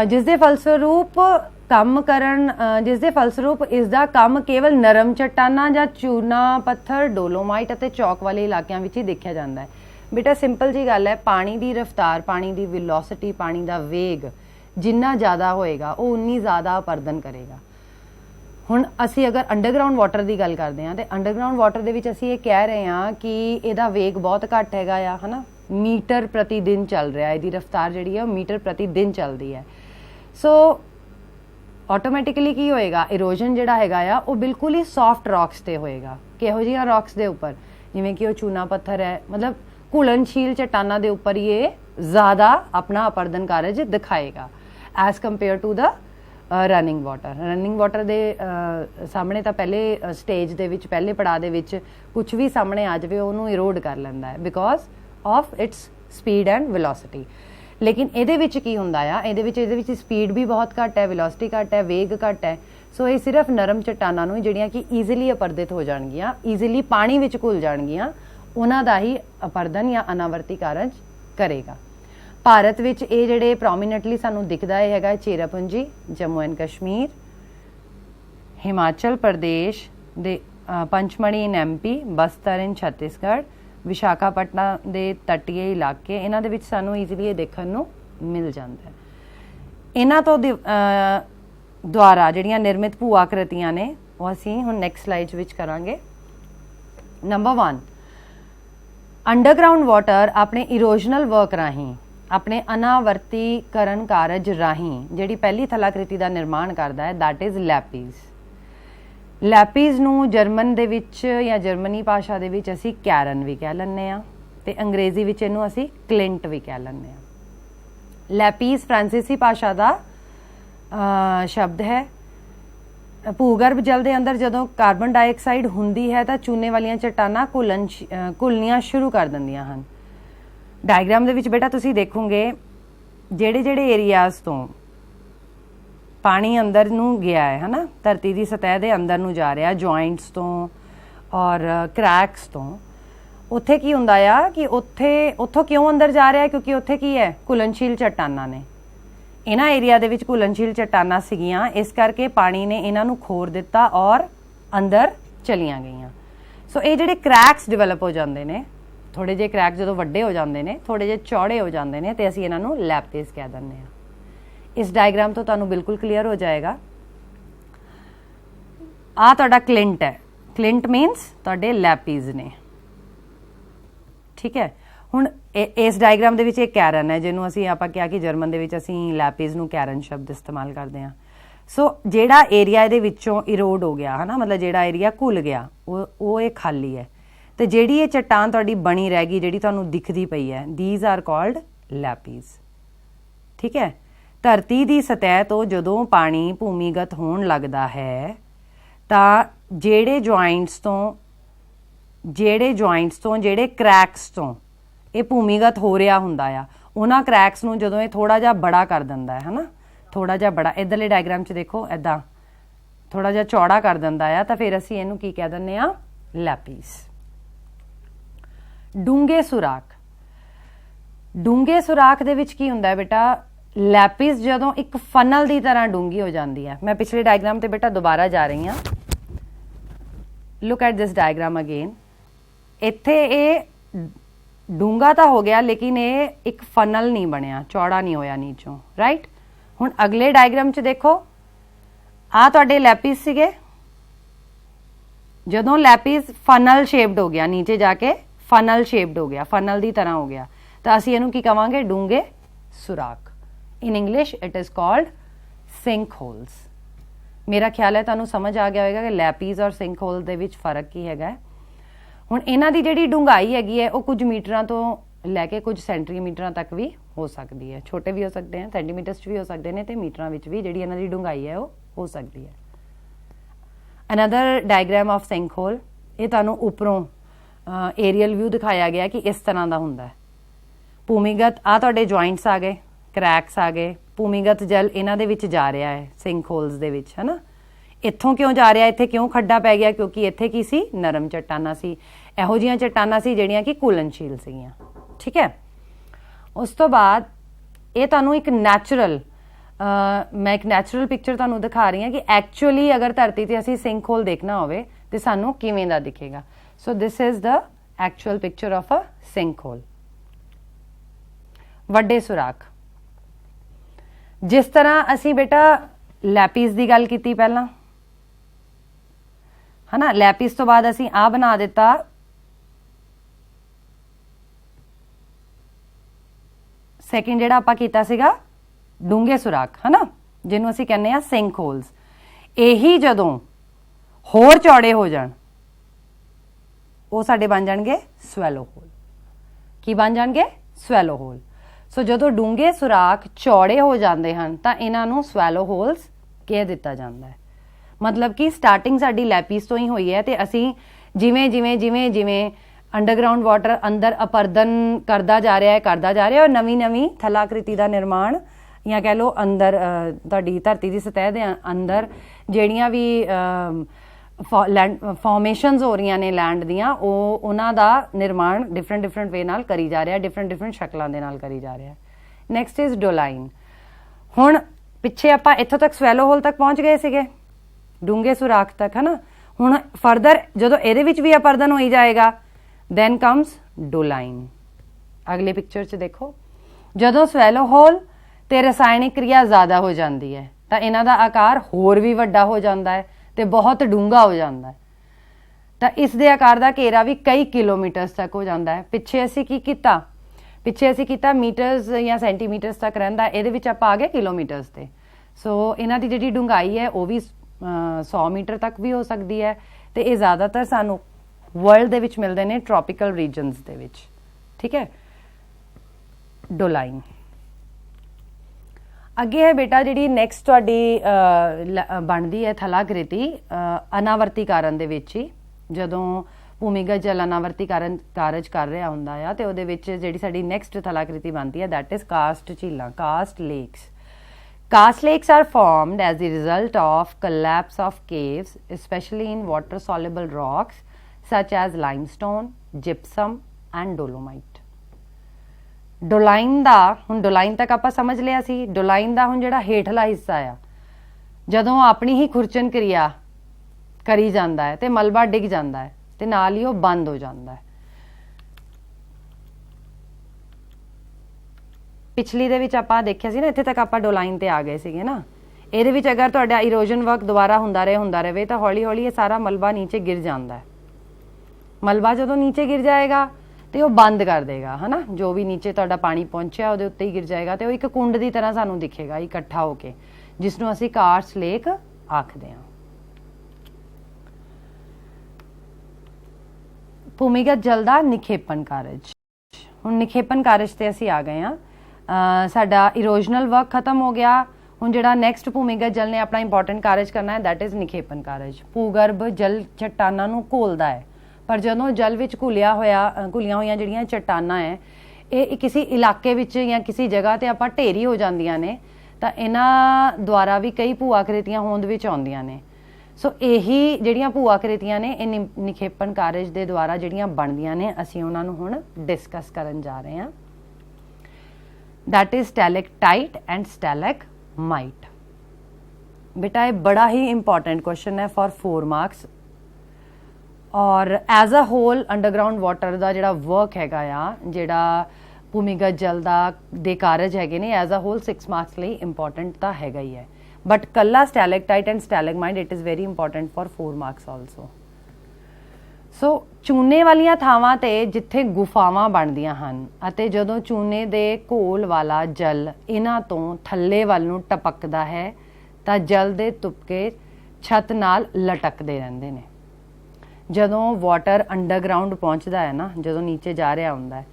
ਜਿਸ ਦੇ ਫਲਸਰੂਪ ਇਸ ਦਾ ਕੰਮ ਕੇਵਲ ਨਰਮ ਚੱਟਾਨਾਂ ਜਾਂ ਚੂਨਾ ਪੱਥਰ, ਡੋਲੋਮਾਈਟ ਅਤੇ ਚੌਕ ਵਾਲੇ ਇਲਾਕਿਆਂ ਵਿੱਚ ਹੀ ਦੇਖਿਆ ਜਾਂਦਾ ਹੈ। ਬੇਟਾ ਸਿੰਪਲ ਜੀ ਗੱਲ ਹੈ, ਪਾਣੀ ਦੀ ਰਫ਼ਤਾਰ, ਪਾਣੀ ਦੀ ਵੈਲੋਸਿਟੀ, ਪਾਣੀ ਦਾ ਵੇਗ ਜਿੰਨਾ ਜ਼ਿਆਦਾ ਹੋਏਗਾ ਉਹ ਉਨੀ ਜ਼ਿਆਦਾ ਅਪਰਦਨ ਕਰੇਗਾ। ਹੁਣ ਅਸੀਂ ਅਗਰ ਅੰਡਰਗਰਾਊਂਡ ਵਾਟਰ ਦੀ ਗੱਲ ਕਰਦੇ ਹਾਂ ਤੇ ਅੰਡਰਗਰਾਊਂਡ ਵਾਟਰ ਦੇ ਵਿੱਚ ਅਸੀਂ ਇਹ ਕਹਿ ਰਹੇ ਹਾਂ ਕਿ ਇਹਦਾ ਵੇਗ ਬਹੁਤ ਘੱਟ ਹੈਗਾ ਆ, ਹੈ ਨਾ, ਮੀਟਰ ਪ੍ਰਤੀ ਦਿਨ ਚੱਲ ਰਿਹਾ, ਇਹਦੀ ਰਫ਼ਤਾਰ ਜਿਹੜੀ ਹੈ ਉਹ ਮੀਟਰ ਪ੍ਰਤੀ ਦਿਨ ਚੱਲਦੀ ਹੈ। ਸੋ ਆਟੋਮੈਟਿਕਲੀ ਕੀ ਹੋਏਗਾ, ਇਰੋਜਨ ਜਿਹੜਾ ਹੈਗਾ ਆ ਉਹ ਬਿਲਕੁਲ ਹੀ ਸੌਫਟ ਰੌਕਸ ਤੇ ਹੋਏਗਾ। ਕਿਹੋ ਜਿਹੀਆਂ ਰੌਕਸ ਦੇ ਉੱਪਰ, ਜਿਵੇਂ ਕਿ ਉਹ ਚੂਨਾ ਪੱਥਰ ਹੈ, ਮਤਲਬ ਘੁਲਣਸ਼ੀਲ ਚਟਾਨਾਂ ਦੇ ਉੱਪਰ ਹੀ ਇਹ ਜ਼ਿਆਦਾ ਆਪਣਾ ਅਪਰਦਨ ਕਾਰਜ ਦਿਖਾਏਗਾ as compare to the running water. Running water ਦੇ ਸਾਹਮਣੇ ਤਾਂ ਪਹਿਲੇ ਸਟੇਜ ਦੇ ਵਿੱਚ, ਪਹਿਲੇ ਪੜਾਅ ਦੇ ਵਿੱਚ ਕੁਝ ਵੀ ਸਾਹਮਣੇ ਆ ਜਾਵੇ ਉਹਨੂੰ ਇਰੋਡ ਕਰ ਲੈਂਦਾ ਹੈ because of its speed and velocity. ਲੇਕਿਨ ਇਹਦੇ ਵਿੱਚ ਕੀ ਹੁੰਦਾ ਆ, ਇਹਦੇ ਵਿੱਚ ਸਪੀਡ ਵੀ ਬਹੁਤ ਘੱਟ ਹੈ, ਵੈਲੋਸਿਟੀ ਘੱਟ ਹੈ, ਵੇਗ ਘੱਟ ਹੈ। ਸੋ ਇਹ ਸਿਰਫ ਨਰਮ ਚਟਾਨਾਂ ਨੂੰ ਜਿਹੜੀਆਂ ਕਿ ਈਜ਼ੀਲੀ ਅਪਰਦਿਤ ਹੋ ਜਾਣਗੀਆਂ, ਈਜ਼ੀਲੀ ਪਾਣੀ ਵਿੱਚ ਘੁਲ ਜਾਣਗੀਆਂ, ਉਹਨਾਂ ਦਾ ਹੀ ਅਪਰਦਨ ਜਾਂ ਅਨਾਵਰਤੀ ਕਾਰਜ ਕਰੇਗਾ। ਭਾਰਤ ਵਿੱਚ ਇਹ ਜਿਹੜੇ ਪ੍ਰੋਮੀਨੈਂਟਲੀ ਸਾਨੂੰ ਦਿਖਦਾ ਇਹ ਹੈਗਾ ਚੇਰਾਪੁੰਜੀ, ਜੰਮੂ ਐਂਡ ਕਸ਼ਮੀਰ, ਹਿਮਾਚਲ ਪ੍ਰਦੇਸ਼ ਦੇ ਪੰਚਮੜੀ ਇਨ MP, ਬਸਤਰ ਇਨ ਛੱਤੀਸਗੜ੍ਹ, ਵਿਸ਼ਾਖਾਪਟਨਮ ਦੇ ਤਟੀਏ ਇਲਾਕੇ, ਇਹਨਾਂ ਦੇ ਵਿੱਚ ਸਾਨੂੰ ਈਜ਼ੀਲੀ ਇਹ ਦੇਖਣ ਨੂੰ ਮਿਲ ਜਾਂਦਾ ਹੈ। ਇਹਨਾਂ ਤੋਂ ਦੁਆਰਾ ਜਿਹੜੀਆਂ ਨਿਰਮਿਤ ਭੂ ਆਕ੍ਰਿਤੀਆਂ ਨੇ ਉਹ ਅਸੀਂ ਹੁਣ ਨੈਕਸਟ ਸਲਾਈਡ ਵਿੱਚ ਕਰਾਂਗੇ। ਨੰਬਰ 1, ਅੰਡਰਗਰਾਊਂਡ ਵਾਟਰ ਆਪਣੇ ਇਰੋਜਨਲ ਵਰਕ ਰਾਹੀਂ, ਆਪਣੇ ਅਨਾਵਰਤੀਕਰਨ ਕਾਰਜ ਰਾਹੀਂ ਜਿਹੜੀ ਪਹਿਲੀ ਥਲਾਕ੍ਰਿਤੀ ਦਾ ਨਿਰਮਾਣ ਕਰਦਾ ਹੈ, ਦੈਟ ਇਜ਼ ਲੈਪਿਸ। ਲੈਪਿਸ ਨੂੰ ਜਰਮਨ ਦੇ ਵਿੱਚ ਜਾਂ ਜਰਮਨੀ ਭਾਸ਼ਾ ਦੇ ਵਿੱਚ ਅਸੀਂ ਕੈਰਨ ਵੀ ਕਹਿ ਲੈਂਦੇ ਹਾਂ ਤੇ ਅੰਗਰੇਜ਼ੀ ਵਿੱਚ ਇਹਨੂੰ ਅਸੀਂ ਕਲਿੰਟ ਵੀ ਕਹਿ ਲੈਂਦੇ ਹਾਂ। ਲੈਪਿਸ ਫ੍ਰਾਂਸੀਸੀ ਭਾਸ਼ਾ ਦਾ ਸ਼ਬਦ ਹੈ। ਭੂਗਰਭ ਜਲ ਦੇ ਅੰਦਰ ਜਦੋਂ ਕਾਰਬਨ ਡਾਈਆਕਸਾਈਡ ਹੁੰਦੀ ਹੈ ਤਾਂ ਚੂਨੇ ਵਾਲੀਆਂ ਚਟਾਨਾਂ ਘੁਲਣੀਆਂ ਸ਼ੁਰੂ ਕਰ ਦਿੰਦੀਆਂ ਹਨ। ਡਾਇਗ੍ਰਾਮ ਦੇ ਵਿੱਚ ਬੇਟਾ ਤੁਸੀਂ ਦੇਖੋਗੇ ਜਿਹੜੇ ਏਰੀਆਜ਼ ਤੋਂ ਪਾਣੀ ਅੰਦਰ ਨੂੰ ਗਿਆ ਹੈ ਨਾ, ਧਰਤੀ ਦੀ ਸਤਹ ਦੇ ਅੰਦਰ ਨੂੰ ਜਾ ਰਿਹਾ, ਜੁਆਇੰਟਸ ਤੋਂ ਔਰ ਕ੍ਰੈਕਸ ਤੋਂ, ਉੱਥੇ ਕੀ ਹੁੰਦਾ ਆ ਕਿ ਉੱਥੋਂ ਕਿਉਂ ਅੰਦਰ ਜਾ ਰਿਹਾ, ਕਿਉਂਕਿ ਉੱਥੇ ਕੀ ਹੈ, ਘੁਲਣਸ਼ੀਲ ਚਟਾਨਾਂ ਨੇ। ਇਹਨਾਂ ਏਰੀਆ ਦੇ ਵਿੱਚ ਘੁਲਣਸ਼ੀਲ ਚਟਾਨਾਂ ਸੀਗੀਆਂ, ਇਸ ਕਰਕੇ ਪਾਣੀ ਨੇ ਇਹਨਾਂ ਨੂੰ ਖੋਰ ਦਿੱਤਾ ਔਰ ਅੰਦਰ ਚਲੀਆਂ ਗਈਆਂ। ਸੋ ਇਹ ਜਿਹੜੇ ਕ੍ਰੈਕਸ ਡਿਵੈਲਪ ਹੋ ਜਾਂਦੇ ਨੇ, थोड़े जे क्रैक जो वड्डे हो जाते हैं, थोड़े जे चौड़े हो जाते हैं, तो असीं इन्हां नूं लैपिस कह दिंदे हां। इस डायग्राम तो तुहानूं बिल्कुल क्लीयर हो जाएगा। आ तुहाडा क्लिंट है, क्लिंट मीनस तुहाडे लैपिस ने, ठीक है। हुण इस डायग्राम दे विच एक कैरन है, जिन्हों असीं आपां कहा कि जर्मन दे विच असीं लैपिस नूं कैरन शब्द इस्तेमाल करते हैं। सो जिहड़ा एरिया इहदे विचों इरोड हो गया है ना, मतलब जिहड़ा एरिया घुल गया वो ये खाली है, तो जिहड़ी ये चट्टान तुहाडी बनी रह गई, जिहड़ी तुहानूं दिखदी पई है, दीज आर कॉल्ड लैपिस, ठीक है। धरती की सतह तो जदों पानी भूमिगत होण लगदा है तां जिहड़े जॉइंट्स तो जिहड़े क्रैक्स तो ये भूमिगत हो रहा हुंदा आ, उन्हां क्रैक्स नूं जदों ये थोड़ा जिहा बड़ा कर दिंदा है ना, थोड़ा जिहा बड़ा, इधरले डायग्राम च देखो इदां थोड़ा जिहा चौड़ा कर दिंदा आ, तां फिर असीं इहनूं की कह दिंदे आ, लैपिस। डूंगे सुराख, डूंगे सुराख दे विच की हुंदा है बेटा, लैपिस जदों एक फनल की तरह डूंगी हो जाती है। मैं पिछले डायग्राम ते बेटा दोबारा जा रही हाँ, look at this diagram again. इत्थे ये डूंगा तो हो गया, लेकिन ये एक फनल नहीं बनया, चौड़ा नहीं होया नीचों, राइट। हुण अगले डायग्राम च देखो, आ तुहाडे लैपिस सीगे, जदों लैपिस फनल शेप्ड हो गया, नीचे जाके फनल शेप्ड हो गया, फनल की तरह हो गया, तो असीं इहनूं की कहांगे, डूंगे सुराख। In English it is called sink holes. मेरा ख्याल है तुहानूं समझ आ गया होगा कि लैपिस और सिंक होल दे विच फर्क की हैगा। हुण इन्हां दी जिहड़ी डूंघाई हैगी है, वो कुछ मीटरां तो लैके कुछ सेंटीमीटरां तक भी हो सकती है, छोटे भी हो सकते हैं, सेंटीमीटर्स भी हो सकते हैं, तो मीटरां विच भी जिहड़ी इन्हां दी डूंघाई है वो हो सकती है। Another diagram of sink hole, ये तुहानूं उपरों एरियल व्यू दिखाया गया कि इस तरह का हुंदा है। भूमिगत आ तुहाडे जॉइंट्स आ गए, क्रैक्स आ गए, भूमिगत जल इन्हां दे विच जा रहा है सिंक होल्स दे विच, है ना। इत्थों क्यों जा रहा, इत्थे क्यों खड्डा पै गया, क्योंकि इत्थे की सी, नरम चट्टाना सी, इहो जिहियां चट्टाना सी जिहड़ियां कि घुलनशील सीगियां, ठीक है। उस तो बाद ये तुहानूं एक नैचुरल, मैं एक नैचुरल पिक्चर तुहानूं दिखा रही हाँ कि एक्चुअली अगर धरती ते असीं सिंक होल देखना होवे ते सानूं किवें दा दिखेगा। So this is the actual picture of a sink hole. वड्डे सुराख, जिस तरह असी बेटा लैपिस की गल की पहला, है ना, लैपिस तो बाद असी आ बना दिता सैकेंड जिहड़ा आपां कीता सीगा डूंगे सुराख, है ना, जिन्हों असी कहने आ सिंक होल्स। यही जदों होर चौड़े हो जाण, वो साडे बन जाणगे स्वैलो होल। की बन जाणगे? Swallow whole. सो जदों डूंगे सुराख चौड़े हो जाते हैं तो इन्हां नूं स्वैलो होल्स कह दिता जाता है। मतलब कि स्टार्टिंग साडी लैपिस तो ही हुई है, तो असी जिमें जिमें जिमें जिमें अंडरग्राउंड वाटर अंदर अपरदन करता जा रहा है और नवीं नवीं थलाकृति का निर्माण या कह लो अंदर तुहाडी धरती की सतह के अंदर जिहड़ियां भी फॉर्मेशनस हो रही ने लैंड दियां, उन्हां दा निर्माण डिफरेंट डिफरेंट वे नाल करी जा रहा है, डिफरेंट डिफरेंट शक्लों दे नाल करी जा रहा है। Next is doline. हुण पिछे आपां इत्थों तक स्वैलो होल तक पहुंच गए सीगे, डूंगे सुराख तक, है ना। हुण फरदर जदों इहदे विच भी अपरदन होई जाएगा, दैन कम्स डोलाइन। अगले पिक्चर च देखो, जदों स्वैलो होल ते रसायनिक क्रिया ज़्यादा हो जाती है तो इन्हां दा आकार होर भी वड्डा हो जाता है तो बहुत डूंगा हो जाता है, तो इस दे आकार का घेरा भी कई किलोमीटर्स तक हो जाता है। पिछे असी की कीता, पिछे असी कीता मीटर्स या सेंटीमीटर्स तक रहिंदा, इहदे विच आपां आ गए किलोमीटर्स ते। सो इन्हां दी जिहड़ी डूंघाई है वो भी 100 मीटर तक भी हो सकती है, तो ये ज़्यादातर सानू वर्ल्ड दे विच मिलते हैं ट्रॉपिकल रीजनस दे विच, ठीक है। डोलाइन अगे है बेटा जी नैक्सट तुहाडी बनती है थलाकृति अनावर्तीकरण दे विच ही, जदों भूमिगत जल अनावर्तीकरण कारज कर रहा हुंदा आ ते उहदे विच जिहड़ी साडी नैक्सट थलाकृति बनती है दैट इज कास्ट झीलां, karst lakes. Karst lakes are formed as the result of collapse of caves, especially in water-soluble rocks such as limestone, gypsum and dolomite. Doline दा हुण डोलाइन तक आपां समझ लिया सी। डोलाइन दा हुण जिहड़ा हेठला हिस्सा आ, जदों अपनी ही खुरचन क्रिया करी जांदा है ते मलबा डिग जांदा है ते नाल ही वो बंद हो जांदा है। ਪਿਛਲੀ ਦੇ ਵਿੱਚ ਆਪਾਂ ਦੇਖਿਆ ਸੀ ਨਾ, ਇੱਥੇ ਤੱਕ ਆਪਾਂ ਡੋਲਾਈਨ ਤੇ ਆ ਗਏ ਸੀਗੇ ਨਾ। ਇਹਦੇ ਵਿੱਚ ਅਗਰ ਤੁਹਾਡਾ ਇਰੋਜਨ ਵਰਕ ਦੁਬਾਰਾ ਹੁੰਦਾ ਰਹੇ ਤਾਂ ਹੌਲੀ ਹੌਲੀ ਇਹ ਸਾਰਾ ਮਲਬਾ ਨੀਚੇ ਗਿਰ ਜਾਂਦਾ ਹੈ। ਮਲਬਾ ਜਦੋਂ ਨੀਚੇ ਗਿਰ ਜਾਏਗਾ ਤੇ ਉਹ ਬੰਦ ਕਰ ਦੇਗਾ, ਹਨਾ, ਜੋ ਵੀ ਨੀਚੇ ਤੁਹਾਡਾ ਪਾਣੀ ਪਹੁੰਚਿਆ ਉਹਦੇ ਉੱਤੇ ਹੀ ਗਿਰ ਜਾਏਗਾ ਤੇ ਉਹ ਇੱਕ ਕੁੰਡ ਦੀ ਤਰ੍ਹਾਂ ਸਾਨੂੰ ਦਿਖੇਗਾ ਇਕੱਠਾ ਹੋ ਕੇ, ਜਿਸ ਨੂੰ ਅਸੀਂ ਕਾਰਸ ਲੇਕ ਆਖਦੇ ਹਾਂ। ਭੂਮੀਗਤ ਜਲ ਦਾ ਨਿਖੇਪਨ ਕਾਰਜ। ਹੁਣ ਨਿਖੇਪਨ ਕਾਰਜ ਤੇ ਅਸੀਂ ਆ ਗਏ ਹਾਂ। ਸਾਡਾ ਇਰੋਜਨਲ ਵਰਕ ਖਤਮ ਹੋ ਗਿਆ। ਹੁਣ ਜਿਹੜਾ ਨੈਕਸਟ ਭੂਮੀਗਤ ਜਲ ਨੇ ਆਪਣਾ ਇੰਪੋਰਟੈਂਟ ਕਾਰਜ ਕਰਨਾ ਹੈ, ਦੈਟ ਇਜ਼ ਨਿਖੇਪਨ ਕਾਰਜ। ਭੂਗਰਭ ਜਲ ਚੱਟਾਨਾਂ ਨੂੰ ਘੋਲਦਾ ਹੈ, ਪਰ ਜਦੋਂ ਜਲ ਵਿੱਚ ਘੁਲੀਆਂ ਹੋਈਆਂ ਜਿਹੜੀਆਂ ਚੱਟਾਨਾਂ ਹੈ ਇਹ ਕਿਸੇ ਇਲਾਕੇ ਵਿੱਚ ਜਾਂ ਕਿਸੇ ਜਗ੍ਹਾ ਤੇ ਆਪਾਂ ਢੇਰੀ ਹੋ ਜਾਂਦੀਆਂ ਨੇ ਤਾਂ ਇਹਨਾਂ ਦੁਆਰਾ ਵੀ ਕਈ ਭੂ ਆਕ੍ਰਿਤੀਆਂ ਹੋਂਦ ਵਿੱਚ ਆਉਂਦੀਆਂ ਨੇ। ਸੋ ਇਹੀ ਜਿਹੜੀਆਂ ਭੂ ਆਕ੍ਰਿਤੀਆਂ ਨੇ ਇਹ ਨਿਖੇਪਨ ਕਾਰਜ ਦੇ ਦੁਆਰਾ ਜਿਹੜੀਆਂ ਬਣਦੀਆਂ ਨੇ, ਅਸੀਂ ਉਹਨਾਂ ਨੂੰ ਹੁਣ ਡਿਸਕਸ ਕਰਨ ਜਾ ਰਹੇ ਹਾਂ। That is stalactite and stalagmite. ਬੇਟਾ ਇਹ ਬੜਾ ਹੀ ਇੰਪੋਰਟੈਂਟ ਕੁਐਸਚਨ ਹੈ ਫॉर 4 ਮਾਰਕਸ। ਔਰ as a whole underground water ਦਾ ਜਿਹੜਾ ਵਰਕ ਹੈਗਾ ਆ, ਜਿਹੜਾ ਭੂਮੀਗਤ ਜਲ ਦੇ ਕਾਰਜ ਹੈਗੇ ਨੇ, ਐਜ਼ ਅ ਹੋਲ 6 ਮਾਰਕਸ ਲਈ ਇੰਪੋਰਟੈਂਟ ਤਾਂ ਹੈਗਾ ਹੀ ਹੈ। ਬਟ ਕੱਲਾ stalactite and stalagmite it is very important for 4 marks also. So ਚੂਨੇ ਵਾਲੀਆਂ ਥਾਵਾਂ ਤੇ ਜਿੱਥੇ ਗੁਫਾਵਾਂ ਬਣਦੀਆਂ ਹਨ ਅਤੇ ਜਦੋਂ ਚੂਨੇ ਦੇ ਘੋਲ ਵਾਲਾ ਜਲ ਇਹਨਾਂ ਤੋਂ ਥੱਲੇ ਵੱਲ ਨੂੰ ਟਪਕਦਾ ਹੈ ਤਾਂ ਜਲ ਦੇ ਤੁਪਕੇ ਛੱਤ ਨਾਲ ਲਟਕਦੇ ਰਹਿੰਦੇ ਨੇ। ਜਦੋਂ ਵਾਟਰ ਅੰਡਰਗਰਾਊਂਡ ਪਹੁੰਚਦਾ ਹੈ ਨਾ, ਜਦੋਂ ਨੀਚੇ ਜਾ ਰਿਹਾ ਹੁੰਦਾ ਹੈ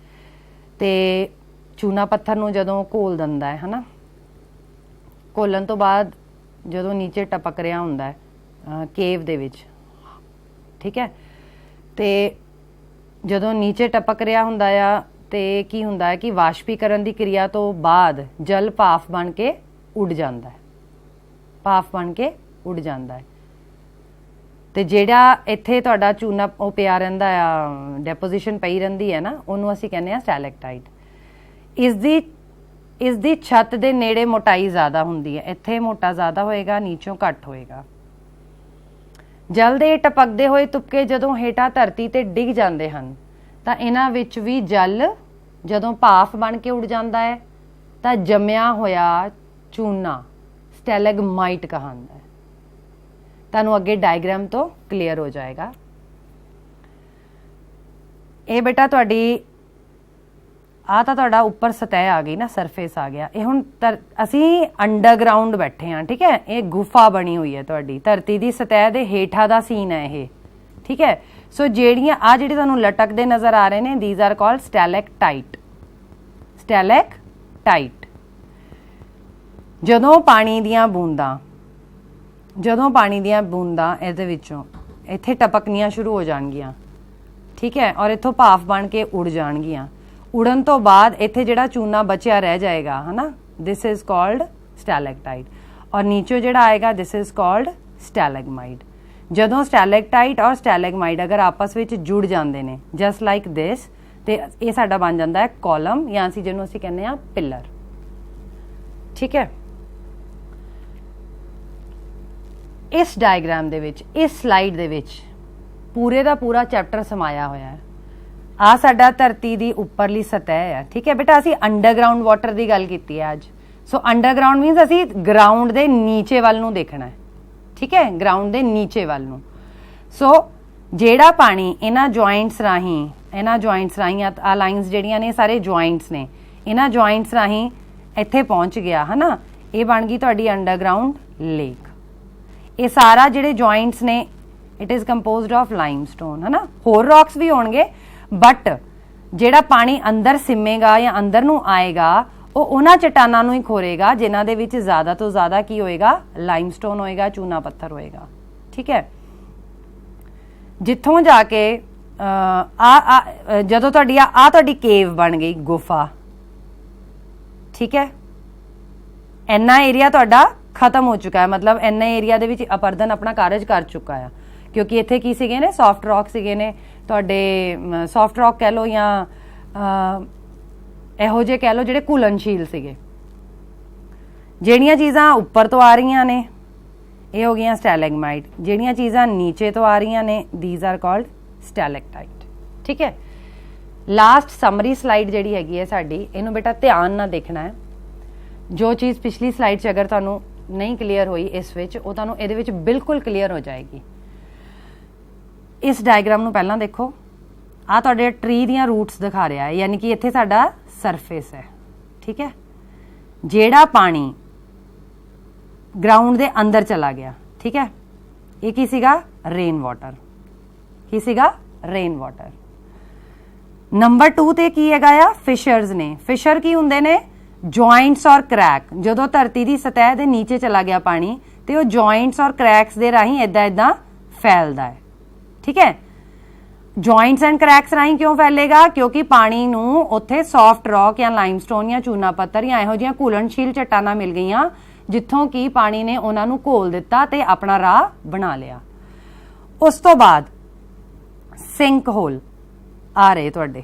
ਤੇ ਚੂਨਾ ਪੱਥਰ ਨੂੰ ਜਦੋਂ ਘੋਲ ਦਿੰਦਾ ਹੈ ਹਨਾ, ਘੋਲਣ ਤੋਂ ਬਾਅਦ ਜਦੋਂ ਨੀਚੇ ਟਪਕ ਰਿਹਾ ਹੁੰਦਾ ਹੈ ਕੇਵ ਦੇ ਵਿੱਚ, ਠੀਕ ਹੈ, ਤੇ ਜਦੋਂ ਨੀਚੇ ਟਪਕ ਰਿਹਾ ਹੁੰਦਾ ਆ ਤੇ ਕੀ ਹੁੰਦਾ ਹੈ ਕਿ ਵਾਸ਼ਪੀਕਰਨ ਦੀ ਕਿਰਿਆ ਤੋਂ ਬਾਅਦ ਜਲ ਭਾਫ ਬਣ ਕੇ ਉੱਡ ਜਾਂਦਾ ਹੈ, ਭਾਫ ਬਣ ਕੇ ਉੱਡ ਜਾਂਦਾ ਹੈ। ਤੇ ਜਿਹੜਾ ਇੱਥੇ ਤੁਹਾਡਾ ਚੂਨਾ ਉਹ ਪਿਆ ਰਹਿੰਦਾ ਆ, ਡੈਪੋਜੀਸ਼ਨ ਪਈ ਰਹਿੰਦੀ ਹੈ ਨਾ, ਉਹਨੂੰ ਅਸੀਂ ਕਹਿੰਦੇ ਆ ਸਟੈਲੈਕਟਾਈਟ। ਇਸ ਦੀ ਛੱਤ ਦੇ ਨੇੜੇ ਮੋਟਾਈ ਜ਼ਿਆਦਾ ਹੁੰਦੀ ਹੈ, ਇੱਥੇ ਮੋਟਾ ਜ਼ਿਆਦਾ ਹੋਏਗਾ, ਨੀਚੋਂ ਘੱਟ ਹੋਏਗਾ। ਜਲ ਦੇ ਟਪਕਦੇ ਹੋਏ ਤੁਪਕੇ ਜਦੋਂ ਹੇਠਾਂ ਧਰਤੀ ਤੇ ਡਿੱਗ ਜਾਂਦੇ ਹਨ ਤਾਂ ਇਹਨਾਂ ਵਿੱਚ ਵੀ ਜਲ ਜਦੋਂ ਭਾਫ ਬਣ ਕੇ ਉੱਡ ਜਾਂਦਾ ਹੈ ਤਾਂ ਜੰਮਿਆ ਹੋਇਆ ਚੂਨਾ ਸਟੈਲੈਗਮਾਈਟ ਕਹਾਂਦਾ ਹੈ। ਤੁਹਾਨੂੰ ਅੱਗੇ ਡਾਇਗਰਾਮ ਤੋਂ ਕਲੀਅਰ ਹੋ ਜਾਏਗਾ। ਇਹ ਬੇਟਾ ਤੁਹਾਡੀ ਆ ਤਾਂ ਤੁਹਾਡਾ ਉੱਪਰ ਸਤਹ ਆ ਗਈ ਨਾ, ਸਰਫੇਸ ਆ ਗਿਆ। ਇਹ ਹੁਣ ਅਸੀਂ ਅੰਡਰਗਰਾਊਂਡ ਬੈਠੇ ਹਾਂ, ਠੀਕ ਹੈ। ਇਹ ਗੁਫਾ ਬਣੀ ਹੋਈ ਹੈ ਤੁਹਾਡੀ ਧਰਤੀ ਦੀ ਸਤਹ ਦੇ ਹੇਠਾਂ ਦਾ ਸੀਨ ਹੈ ਇਹ, ਠੀਕ ਹੈ। ਸੋ ਜਿਹੜੇ ਤੁਹਾਨੂੰ ਲਟਕਦੇ ਨਜ਼ਰ ਆ ਰਹੇ ਨੇ, ਥੀਸ ਆਰ ਕਾਲਡ ਸਟੈਲੈਕਟਾਈਟ। ਸਟੈਲੈਕਟਾਈਟ। ਜਦੋਂ ਪਾਣੀ ਦੀਆਂ ਬੂੰਦਾਂ ਇਹਦੇ ਵਿੱਚੋਂ ਇੱਥੇ ਟਪਕਣੀਆਂ ਸ਼ੁਰੂ ਹੋ ਜਾਣਗੀਆਂ, ਠੀਕ ਹੈ, ਔਰ ਇੱਥੋਂ ਭਾਫ ਬਣ ਕੇ ਉੱਡ ਜਾਣਗੀਆਂ। ਉੜਨ ਤੋਂ ਬਾਅਦ ਇੱਥੇ ਜਿਹੜਾ ਚੂਨਾ ਬਚਿਆ ਰਹਿ ਜਾਏਗਾ ਹਨਾ, ਦਿਸ ਇਜ਼ ਕਾਲਡ ਸਟੈਲੈਕਟਾਈਟ। ਔਰ ਨੀਚੇ ਜਿਹੜਾ ਆਏਗਾ ਦਿਸ ਇਜ਼ ਕਾਲਡ ਸਟੈਲੈਗਮਾਈਟ। ਜਦੋਂ ਸਟੈਲੈਕਟਾਈਟ ਔਰ ਸਟੈਲੈਗਮਾਈਟ ਅਗਰ ਆਪਸ ਵਿੱਚ ਜੁੜ ਜਾਂਦੇ ਨੇ ਜਸਟ ਲਾਈਕ ਦਿਸ, ਤੇ ਇਹ ਸਾਡਾ ਬਣ ਜਾਂਦਾ ਹੈ ਕਾਲਮ, ਜਾਂ ਜਿਹਨੂੰ ਅਸੀਂ ਕਹਿੰਦੇ ਆ ਪਿਲਰ, ਠੀਕ ਹੈ। ਇਸ ਡਾਇਗਰਾਮ ਦੇ ਵਿੱਚ, ਇਸ ਸਲਾਈਡ ਦੇ ਵਿੱਚ ਪੂਰੇ ਦਾ ਪੂਰਾ ਚੈਪਟਰ ਸਮਾਇਆ ਹੋਇਆ ਹੈ। ਆ ਸਾਡਾ ਧਰਤੀ ਦੀ ਉੱਪਰਲੀ ਸਤਹ ਹੈ, ਠੀਕ ਹੈ ਬੇਟਾ। ਅਸੀਂ ਅੰਡਰਗਰਾਊਂਡ ਵਾਟਰ ਦੀ ਗੱਲ ਕੀਤੀ ਹੈ ਅੱਜ। ਸੋ ਅੰਡਰਗਰਾਊਂਡ ਮੀਨਸ ਅਸੀਂ ਗਰਾਊਂਡ ਦੇ ਨੀਚੇ ਵੱਲ ਨੂੰ ਦੇਖਣਾ ਹੈ, ਠੀਕ ਹੈ, ਗਰਾਊਂਡ ਦੇ ਨੀਚੇ ਵੱਲ ਨੂੰ। ਸੋ ਜਿਹੜਾ ਪਾਣੀ ਇਹਨਾਂ ਜੁਆਇੰਟਸ ਰਾਹੀਂ ਆ ਲਾਈਨਸ ਜਿਹੜੀਆਂ ਨੇ ਸਾਰੇ ਜੁਆਇੰਟਸ ਨੇ, ਇਹਨਾਂ ਜੁਆਇੰਟਸ ਰਾਹੀਂ ਇੱਥੇ ਪਹੁੰਚ ਗਿਆ ਹਨਾ, ਇਹ ਬਣ ਗਈ ਤੁਹਾਡੀ ਅੰਡਰਗਰਾਊਂਡ ਲੇਕ। ਇਹ ਸਾਰਾ ਜਿਹੜੇ ਜੁਆਇੰਟਸ ਨੇ ਇਟ ਇਜ਼ ਕੰਪੋਜ਼ਡ ਆਫ ਲਾਈਮਸਟੋਨ ਹਨਾ। ਹੋਰ ਰੌਕਸ ਵੀ ਹੋਣਗੇ ਬਟ ਜਿਹੜਾ ਪਾਣੀ ਅੰਦਰ ਸਿਮੇਗਾ ਜਾਂ ਅੰਦਰ ਨੂੰ ਆਏਗਾ ਉਹ ਉਹਨਾਂ ਚਟਾਨਾਂ ਨੂੰ ਹੀ ਖੋਰੇਗਾ ਜਿਨ੍ਹਾਂ ਦੇ ਵਿੱਚ ਜ਼ਿਆਦਾ ਤੋਂ ਜ਼ਿਆਦਾ ਕੀ ਹੋਏਗਾ, ਲਾਈਮਸਟੋਨ ਹੋਏਗਾ, ਚੂਨਾ ਪੱਥਰ ਹੋਏਗਾ, ਠੀਕ ਹੈ। ਜਿੱਥੋਂ ਜਾ ਕੇ ਜਦੋਂ ਤੁਹਾਡੀ ਕੇਵ ਬਣ ਗਈ, ਗੁਫਾ, ਠੀਕ ਹੈ, ਇੰਨਾ ਏਰੀਆ ਤੁਹਾਡਾ ਖਤਮ ਹੋ ਚੁੱਕਾ ਹੈ, ਮਤਲਬ ਇੰਨਾ ਏਰੀਆ ਦੇ ਵਿੱਚ ਅਪਰਦਨ ਆਪਣਾ ਕਾਰਜ ਕਰ ਚੁੱਕਾ ਆ, ਕਿਉਂਕਿ ਇੱਥੇ ਕੀ ਸੀਗੇ ਨੇ, ਸੌਫਟ ਰੌਕ ਸੀਗੇ ਨੇ ਤੁਹਾਡੇ, ਸੌਫਟ ਰੌਕ ਕਹਿ ਲਓ ਜਾਂ ਇਹੋ ਜਿਹੇ ਕਹਿ ਲਓ ਜਿਹੜੇ ਘੁਲਣਸ਼ੀਲ ਸੀਗੇ। ਜਿਹੜੀਆਂ ਚੀਜ਼ਾਂ ਉੱਪਰ ਤੋਂ ਆ ਰਹੀਆਂ ਨੇ ਇਹ ਹੋ ਗਈਆਂ ਸਟੈਲੈਗਮਾਈਟ, ਜਿਹੜੀਆਂ ਚੀਜ਼ਾਂ ਨੀਚੇ ਤੋਂ ਆ ਰਹੀਆਂ ਨੇ ਥੀਸ ਆਰ ਕਾਲਡ ਸਟੈਲੈਕਟਾਈਟ, ਠੀਕ ਹੈ। लास्ट समरी स्लाइड जिहड़ी हैगी है साडी, इहनूं बेटा ध्यान नाल देखना है। जो चीज़ पिछली स्लाइड च अगर तुहानूं नहीं क्लीयर हुई इस विच, वो तुहानूं इहदे विच बिल्कुल क्लीयर हो जाएगी। इस डायग्राम नूं पहलां देखो, आ तुहाडे ट्री दीयां रूट्स दिखा रहा है, यानी कि इत्थे साडा सरफेस है, ठीक है। जेड़ा पानी ग्राउंड दे अंदर चला गया, ठीक है, ये की सीगा? Rain water. की सीगा? Rain water. नंबर 2 ते की हैगा आ? फिशर्स ने। फिशर की हुंदे ने? जॉइंट्स और क्रैक। जदों धरती की सतह के नीचे चला गया पानी तो जॉइंट्स और क्रैक्स के राही इदां इदां फैलदा है, ठीक है। जॉइंट्स एंड क्रैक्स राही क्यों फैलेगा? क्योंकि पानी नूं उत्थे सॉफ्ट रॉक या लाइमस्टोन या चूना पत्थर या इहो जिहियां घुलनशील चट्टानां मिल गईयां जिथों कि पानी ने उन्हां नूं घोल दिता ते अपना राह बना लिया। उस तो बाद सिंक होल आ रहे तुहाडे।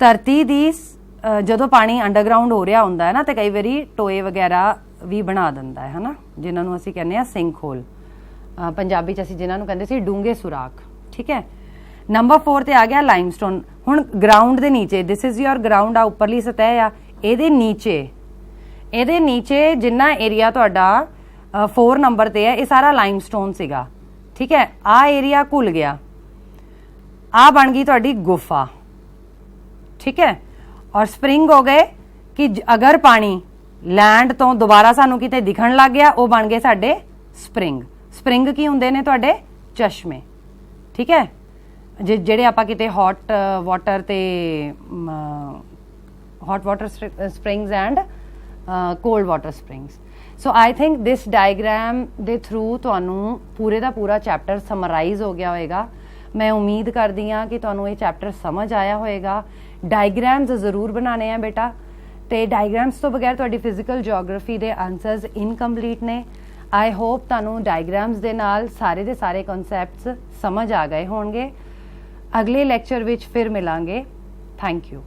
धरती दी जदों पानी अंडरग्राउंड हो रहा हुंदा है ना, तो कई बारी टोए वगैरह भी बना दिंदा है ना, जिन्होंने असीं कहने आ सिंक होल, पंजाबी च असीं जिन्होंने कहंदे सी डूंगे सुराख, ठीक है। नंबर 4 ते आ गया लाइमस्टोन। हुण ग्राउंड दे नीचे, दिस इज योर ग्राउंड आ, उपरली सतह आ, इहदे नीचे जिन्ना एरिया तुहाडा 4 नंबर ते है, ये सारा लाइमस्टोन सीगा, ठीक है। आ एरिया घुल गया, आ बन गई तुहाडी गुफा, ठीक है। और स्प्रिंग हो गए कि अगर पानी लैंड तो दोबारा सानू किते दिखण लग गया, वो बन गए साडे स्प्रिंग। स्प्रिंग की हुंदे ने तुहाडे? चश्मे, ठीक है, जिहड़े आपां किते hot water springs and cold water springs. So I think this diagram they through तुहानू पूरे दा पूरा चैप्टर समराइज हो गया होएगा। मैं उम्मीद करदी हाँ कि तुहानू ये चैप्टर समझ आया होएगा। डायग्राम्स जरूर बनाने हैं बेटा, तो डायग्राम्स तो बगैर तुहाडी फिजिकल जियोग्राफी दे आंसर्स इनकम्पलीट ने। आई होप तुहानू डायग्राम्स दे नाल सारे दे सारे कॉन्सैप्ट्स समझ आ गए होणगे। अगले लैक्चर विच फिर मिलांगे। Thank you.